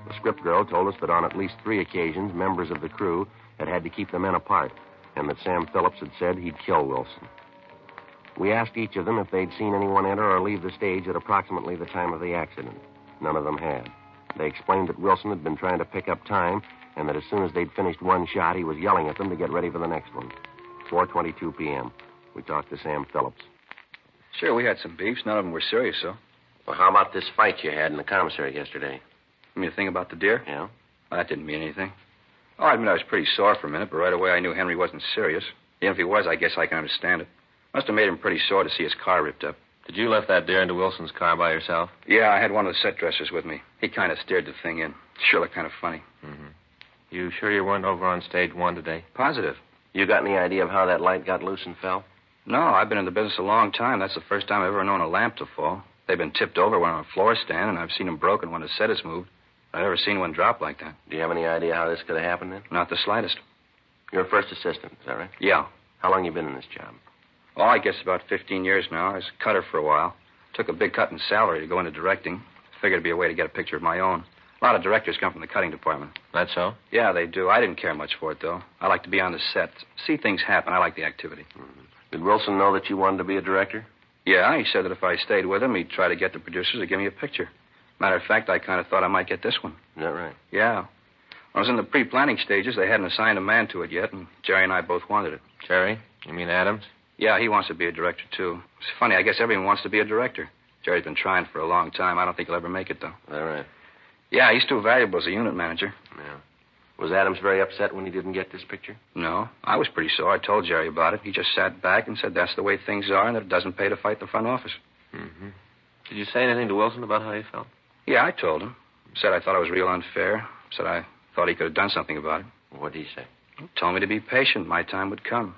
The script girl told us that on at least 3 occasions, members of the crew had to keep the men apart, and that Sam Phillips had said he'd kill Wilson. We asked each of them if they'd seen anyone enter or leave the stage at approximately the time of the accident. None of them had. They explained that Wilson had been trying to pick up time, and that as soon as they'd finished one shot, he was yelling at them to get ready for the next one. 4:22 p.m. We talked to Sam Phillips. Sure, we had some beefs. None of them were serious, though. Well, how about this fight you had in the commissary yesterday? You mean the thing about the deer? Yeah? Well, that didn't mean anything. Oh, I admit I was pretty sore for a minute, but right away I knew Henry wasn't serious. Even if he was, I guess I can understand it. Must have made him pretty sore to see his car ripped up. Did you lift that deer into Wilson's car by yourself? Yeah, I had one of the set dressers with me. He kind of steered the thing in. Sure looked kind of funny. Mm-hmm. You sure you weren't over on stage 1 today? Positive. You got any idea of how that light got loose and fell? No, I've been in the business a long time. That's the first time I've ever known a lamp to fall. They've been tipped over when on a floor stand, and I've seen them broken when the set is moved. I've never seen one drop like that. Do you have any idea how this could have happened then? Not the slightest. You're a first assistant, is that right? Yeah. How long you been in this job? Oh, I guess about 15 years now. I was a cutter for a while. Took a big cut in salary to go into directing. Figured it'd be a way to get a picture of my own. A lot of directors come from the cutting department. That's so? Yeah, they do. I didn't care much for it, though. I like to be on the set. See things happen. I like the activity. Mm-hmm. Did Wilson know that you wanted to be a director? Yeah, he said that if I stayed with him, he'd try to get the producers to give me a picture. Matter of fact, I kind of thought I might get this one. Is that right? Yeah. I was in the pre-planning stages. They hadn't assigned a man to it yet, and Jerry and I both wanted it. Jerry? You mean Adams? Yeah, he wants to be a director, too. It's funny. I guess everyone wants to be a director. Jerry's been trying for a long time. I don't think he'll ever make it, though. All right. Yeah, he's too valuable as a unit manager. Yeah. Was Adams very upset when he didn't get this picture? No, I was pretty sore. I told Jerry about it. He just sat back and said that's the way things are and that it doesn't pay to fight the front office. Mm-hmm. Did you say anything to Wilson about how you felt? Yeah, I told him. Said I thought it was real unfair. Said I thought he could have done something about it. What did he say? He told me to be patient. My time would come.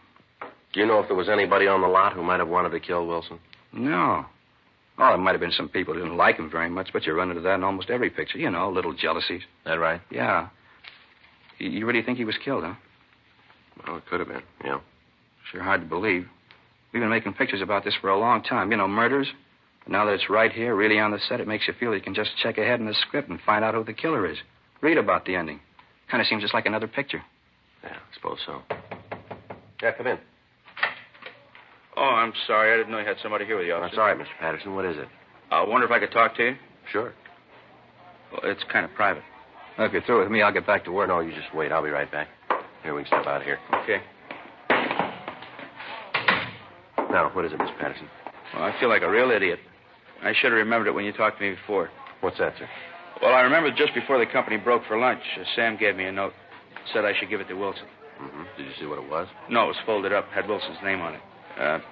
Do you know if there was anybody on the lot who might have wanted to kill Wilson? No. Oh, there might have been some people who didn't like him very much, but you run into that in almost every picture. You know, little jealousies. That right? Yeah. You really think he was killed, huh? Well, it could have been, yeah. Sure hard to believe. We've been making pictures about this for a long time. You know, murders. But now that it's right here, really on the set, it makes you feel you can just check ahead in the script and find out who the killer is. Read about the ending. Kind of seems just like another picture. Yeah, I suppose so. Yeah, come in. Oh, I'm sorry. I didn't know you had somebody here with you, officer. That's all right, Mr. Patterson. What is it? I wonder if I could talk to you? Sure. Well, it's kind of private. Well, if you're through with me, I'll get back to work. No, you just wait. I'll be right back. Here, we can step out here. Okay. Now, what is it, Mr. Patterson? Well, I feel like a real idiot. I should have remembered it when you talked to me before. What's that, sir? Well, I remember just before the company broke for lunch, Sam gave me a note. Said I should give it to Wilson. Mm-hmm. Did you see what it was? No, it was folded up. Had Wilson's name on it.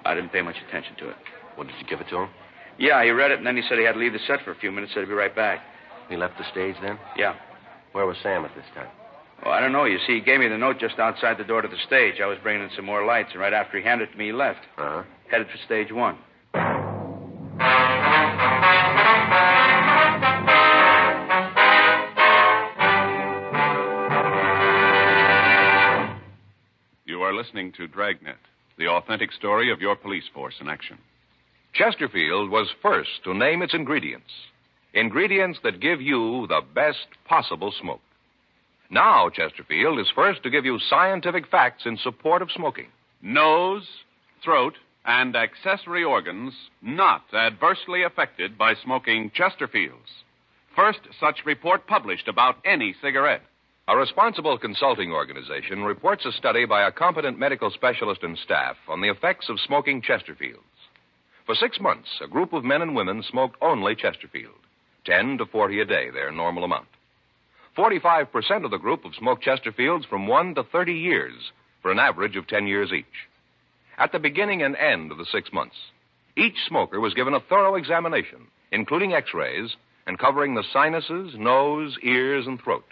I didn't pay much attention to it. Well, did you give it to him? Yeah, he read it, and then he said he had to leave the set for a few minutes. Said he'd be right back. He left the stage then? Yeah. Where was Sam at this time? Oh, I don't know. You see, he gave me the note just outside the door to the stage. I was bringing in some more lights, and right after he handed it to me, he left. Uh-huh. Headed for stage one. You are listening to Dragnet, the authentic story of your police force in action. Chesterfield was first to name its ingredients. Ingredients that give you the best possible smoke. Now, Chesterfield is first to give you scientific facts in support of smoking. Nose, throat, and accessory organs not adversely affected by smoking Chesterfields. First such report published about any cigarette. A responsible consulting organization reports a study by a competent medical specialist and staff on the effects of smoking Chesterfields. For 6 months, a group of men and women smoked only Chesterfield. 10 to 40 a day, their normal amount. 45% of the group have smoked Chesterfields from 1 to 30 years, for an average of 10 years each. At the beginning and end of the 6 months, each smoker was given a thorough examination, including x-rays, and covering the sinuses, nose, ears, and throat.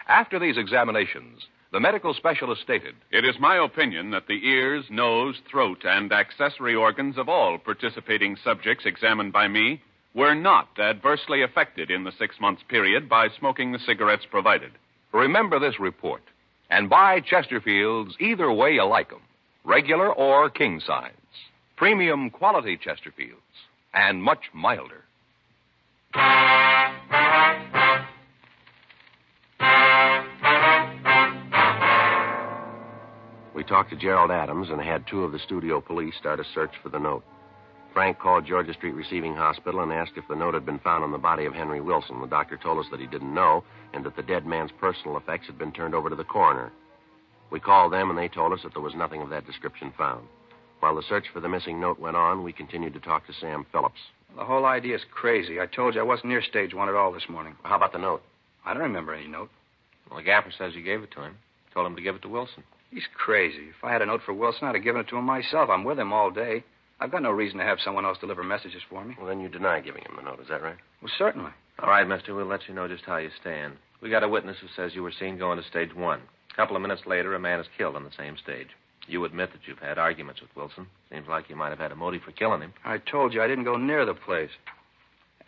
After these examinations, the medical specialist stated, "It is my opinion that the ears, nose, throat, and accessory organs of all participating subjects examined by me were not adversely affected in the 6 months period by smoking the cigarettes provided." Remember this report, and buy Chesterfields either way you like them, regular or king size. Premium quality Chesterfields, and much milder. We talked to Gerald Adams and had 2 of the studio police start a search for the note. Frank called Georgia Street Receiving Hospital and asked if the note had been found on the body of Henry Wilson. The doctor told us that he didn't know and that the dead man's personal effects had been turned over to the coroner. We called them and they told us that there was nothing of that description found. While the search for the missing note went on, we continued to talk to Sam Phillips. The whole idea is crazy. I told you I wasn't near stage 1 at all this morning. How about the note? I don't remember any note. Well, the gaffer says you gave it to him. Told him to give it to Wilson. He's crazy. If I had a note for Wilson, I'd have given it to him myself. I'm with him all day. I've got no reason to have someone else deliver messages for me. Well, then you deny giving him the note, is that right? Well, certainly. All right, mister, we'll let you know just how you stand. We got a witness who says you were seen going to stage 1. A couple of minutes later, a man is killed on the same stage. You admit that you've had arguments with Wilson. Seems like you might have had a motive for killing him. I told you I didn't go near the place.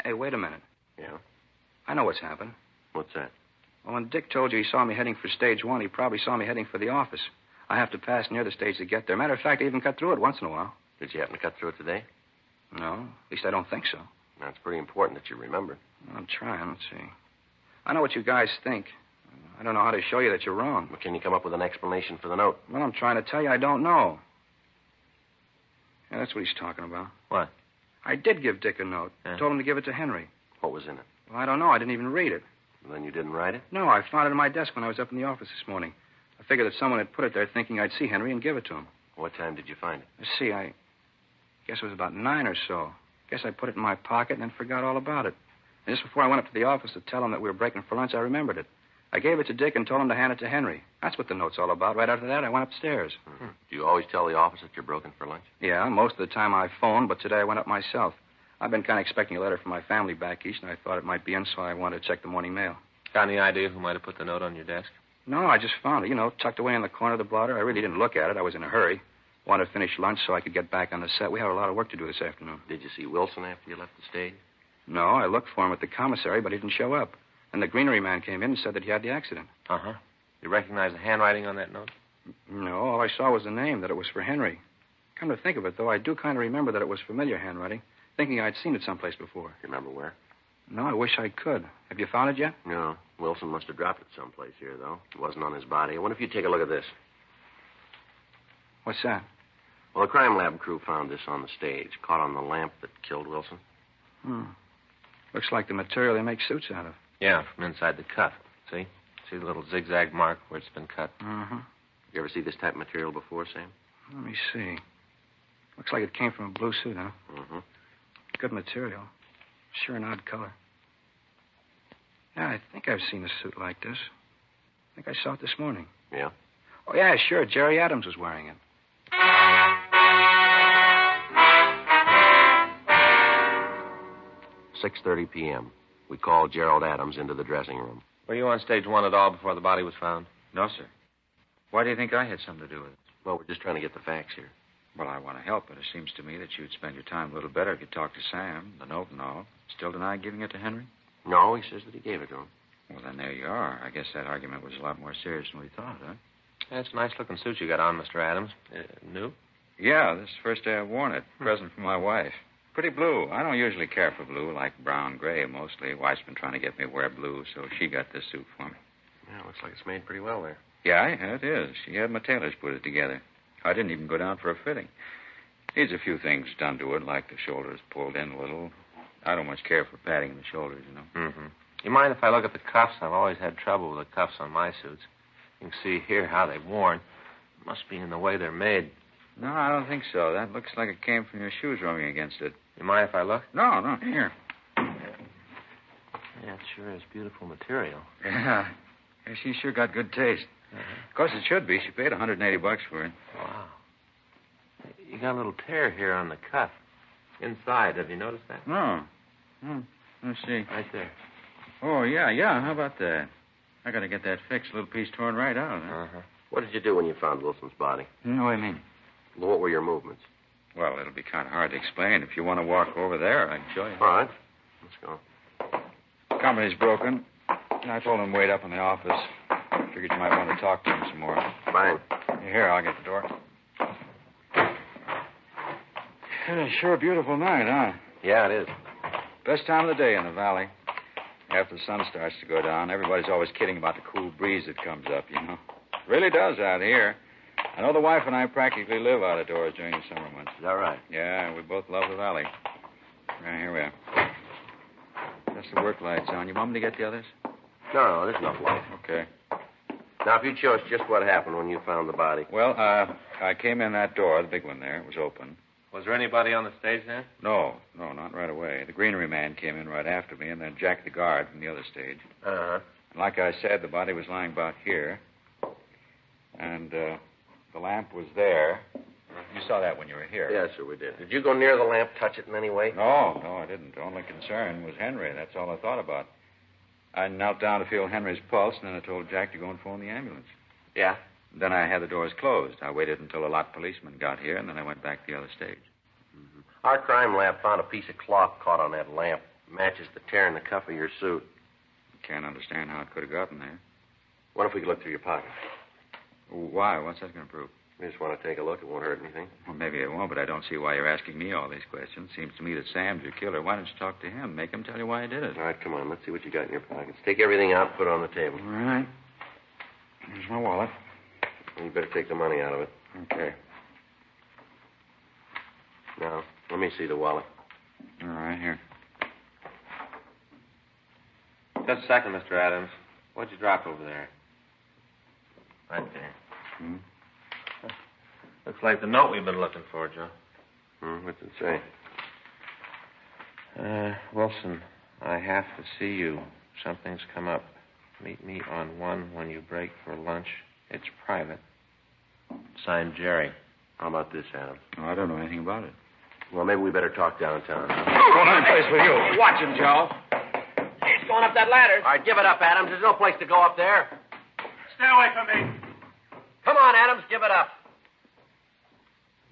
Hey, wait a minute. Yeah? I know what's happened. What's that? Well, when Dick told you he saw me heading for stage 1, he probably saw me heading for the office. I have to pass near the stage to get there. Matter of fact, I even cut through it once in a while. Did you happen to cut through it today? No, at least I don't think so. That's pretty important that you remember. I'm trying. Let's see. I know what you guys think. I don't know how to show you that you're wrong. Well, can you come up with an explanation for the note? Well, I'm trying to tell you I don't know. Yeah, that's what he's talking about. What? I did give Dick a note. Yeah. Told him to give it to Henry. What was in it? Well, I don't know. I didn't even read it. Then you didn't write it? No, I found it in my desk when I was up in the office this morning. I figured that someone had put it there thinking I'd see Henry and give it to him. What time did you find it? Let's see, I guess it was about 9 or so. Guess I put it in my pocket and then forgot all about it. And just before I went up to the office to tell him that we were breaking for lunch, I remembered it. I gave it to Dick and told him to hand it to Henry. That's what the note's all about. Right after that, I went upstairs. Mm-hmm. Do you always tell the office that you're broken for lunch? Yeah, most of the time I phone, but today I went up myself. I've been kind of expecting a letter from my family back east, and I thought it might be in, so I wanted to check the morning mail. Got any idea who might have put the note on your desk? No, I just found it, tucked away in the corner of the blotter. I really didn't look at it. I was in a hurry. Wanted to finish lunch so I could get back on the set. We have a lot of work to do this afternoon. Did you see Wilson after you left the stage? No, I looked for him at the commissary, but he didn't show up. And the greenery man came in and said that he had the accident. Uh-huh. You recognize the handwriting on that note? No, all I saw was the name, that it was for Henry. Come to think of it, though, I do kind of remember that it was familiar handwriting, thinking I'd seen it someplace before. You remember where? No, I wish I could. Have you found it yet? No. Wilson must have dropped it someplace here, though. It wasn't on his body. I wonder if you'd take a look at this. What's that? Well, the crime lab crew found this on the stage, caught on the lamp that killed Wilson. Looks like the material they make suits out of. Yeah, from inside the cuff. See? See the little zigzag mark where it's been cut? Uh-huh. You ever see this type of material before, Sam? Let me see. Looks like it came from a blue suit, huh? Mm-hmm. Good material. Sure an odd color. Yeah, I think I've seen a suit like this. I think I saw it this morning. Yeah? Oh, yeah, sure. Jerry Adams was wearing it. "6:30 p.m. We called Gerald Adams into the dressing room. Were you on stage one at all before the body was found? No, sir. Why do you think I had something to do with it? Well, we're just trying to get the facts here. Well, I want to help, but it seems to me that you'd spend your time a little better if you talked to Sam, the note and all. Still deny giving it to Henry? No, he says that he gave it to him. Well, then there you are. I guess that argument was a lot more serious than we thought, huh? That's a nice-looking suit you got on, Mr. Adams. New? Yeah, this is the first day I've worn it. Present from my wife. Pretty blue. I don't usually care for blue, like brown, gray, mostly. Wife's been trying to get me to wear blue, so she got this suit for me. Yeah, looks like it's made pretty well there. Yeah, it is. She had my tailors put it together. I didn't even go down for a fitting. Needs a few things done to it, like the shoulders pulled in a little. I don't much care for padding in the shoulders, Mm-hmm. You mind if I look at the cuffs? I've always had trouble with the cuffs on my suits. You can see here how they've worn. It must be in the way they're made. No, I don't think so. That looks like it came from your shoes rubbing against it. You mind if I look? No, here. Yeah, it sure is beautiful material. Yeah, she sure got good taste. Of course it should be. She paid $180 for it. Wow. You got a little tear here on the cuff. Inside. Have you noticed that? No. Let's see. Right there. Oh, yeah. How about that? I got to get that fixed. A little piece torn right out, huh? Uh-huh. What did you do when you found Wilson's body? No, what do you mean? Well, what were your movements? Well, it'll be kind of hard to explain. If you want to walk over there, I can show you. All right. Let's go. Company's broken. I told him to wait up in the office. Figured you might want to talk to him some more. Fine. Here, I'll get the door. It's sure a beautiful night, huh? Yeah, it is. Best time of the day in the valley. After the sun starts to go down, everybody's always kidding about the cool breeze that comes up, Really does out here. I know the wife and I practically live out of doors during the summer months. Is that right? Yeah, we both love the valley. Right, here we are. That's the work lights on. You want me to get the others? No, there's enough light. Okay. Now, if you'd show us just what happened when you found the body. Well, I came in that door, the big one there. It was open. Was there anybody on the stage then? No, not right away. The greenery man came in right after me, and then Jack the guard from the other stage. Uh-huh. And like I said, the body was lying about here. And the lamp was there. You saw that when you were here. Yes, sir, we did. Did you go near the lamp, touch it in any way? No, I didn't. The only concern was Henry. That's all I thought about. I knelt down to feel Henry's pulse, and then I told Jack to go and phone the ambulance. Yeah? Then I had the doors closed. I waited until a lot of policemen got here, and then I went back to the other stage. Mm-hmm. Our crime lab found a piece of cloth caught on that lamp. Matches the tear in the cuff of your suit. Can't understand how it could have gotten there. What if we could look through your pocket? Why? What's that going to prove? We just want to take a look. It won't hurt anything. Well, maybe it won't, but I don't see why you're asking me all these questions. Seems to me that Sam's your killer. Why don't you talk to him? Make him tell you why he did it. All right, come on. Let's see what you got in your pockets. Take everything out and put it on the table. All right. Here's my wallet. You better take the money out of it. Okay. Now, let me see the wallet. All right, here. Just a second, Mr. Adams. What'd you drop over there? Right there. Looks like the note we've been looking for, Joe. What's it say? Wilson, I have to see you. Something's come up. Meet me on 1 when you break for lunch. It's private. Signed, Jerry. How about this, Adams? Oh, I don't know anything about it. Well, maybe we better talk downtown. Going on place with you. Watch him, Joe. He's going up that ladder. All right, give it up, Adams. There's no place to go up there. Stay away from me. Come on, Adams, give it up.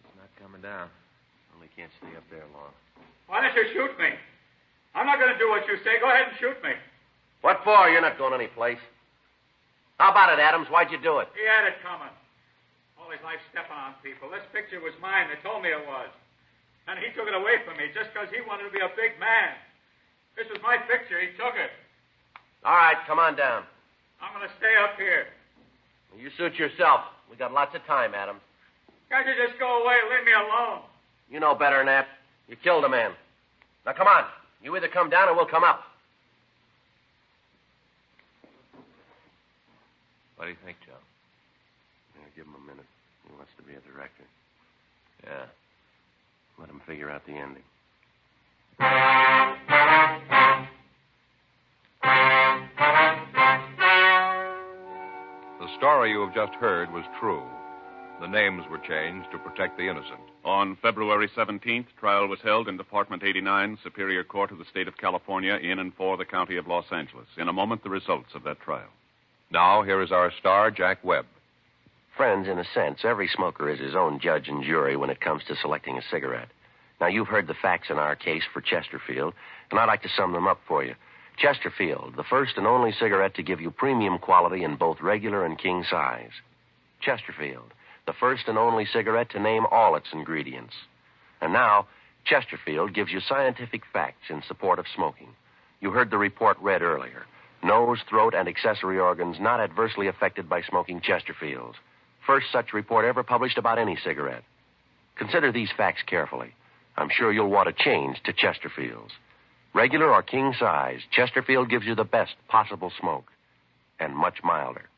He's not coming down. Well, he can't stay up there long. Why don't you shoot me? I'm not going to do what you say. Go ahead and shoot me. What for? You're not going anyplace. How about it, Adams? Why'd you do it? He had it coming. All his life stepping on people. This picture was mine. They told me it was. And he took it away from me just because he wanted to be a big man. This was my picture. He took it. All right, come on down. I'm going to stay up here. You suit yourself. We got lots of time, Adams. Can't you just go away and leave me alone? You know better than that. You killed a man. Now, come on. You either come down or we'll come up. What do you think, Joe? Yeah, give him a minute. He wants to be a director. Yeah. Let him figure out the ending. The story you have just heard was true. The names were changed to protect the innocent. On February 17th, trial was held in Department 89, Superior Court of the State of California, in and for the County of Los Angeles. In a moment, the results of that trial. Now, here is our star, Jack Webb. Friends, in a sense, every smoker is his own judge and jury when it comes to selecting a cigarette. Now, you've heard the facts in our case for Chesterfield, and I'd like to sum them up for you. Chesterfield, the first and only cigarette to give you premium quality in both regular and king size. Chesterfield, the first and only cigarette to name all its ingredients. And now, Chesterfield gives you scientific facts in support of smoking. You heard the report read earlier. Nose, throat, and accessory organs not adversely affected by smoking Chesterfields. First such report ever published about any cigarette. Consider these facts carefully. I'm sure you'll want to change to Chesterfields. Regular or king size, Chesterfield gives you the best possible smoke. And much milder.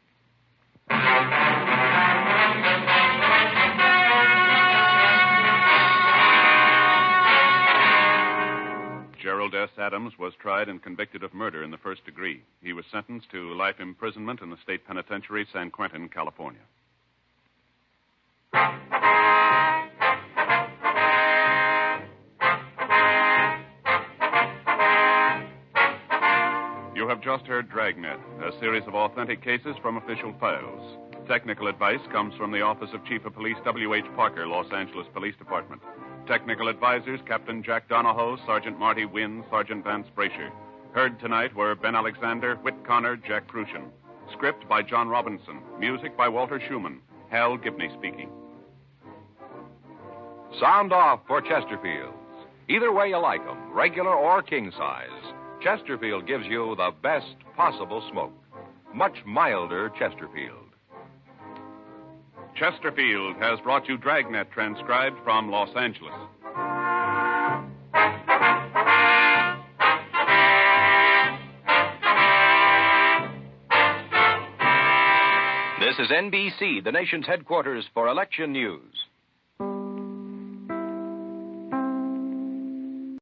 Gerald S. Adams was tried and convicted of murder in the first degree. He was sentenced to life imprisonment in the state penitentiary, San Quentin, California. You have just heard Dragnet, a series of authentic cases from official files. Technical advice comes from the Office of Chief of Police W.H. Parker, Los Angeles Police Department. Technical advisors, Captain Jack Donahoe, Sergeant Marty Wynn, Sergeant Vance Brasher. Heard tonight were Ben Alexander, Whit Connor, Jack Crucian. Script by John Robinson. Music by Walter Schumann. Hal Gibney speaking. Sound off for Chesterfields. Either way you like them, regular or king size, Chesterfield gives you the best possible smoke. Much milder Chesterfield. Chesterfield has brought you Dragnet, transcribed from Los Angeles. This is NBC, the nation's headquarters for election news.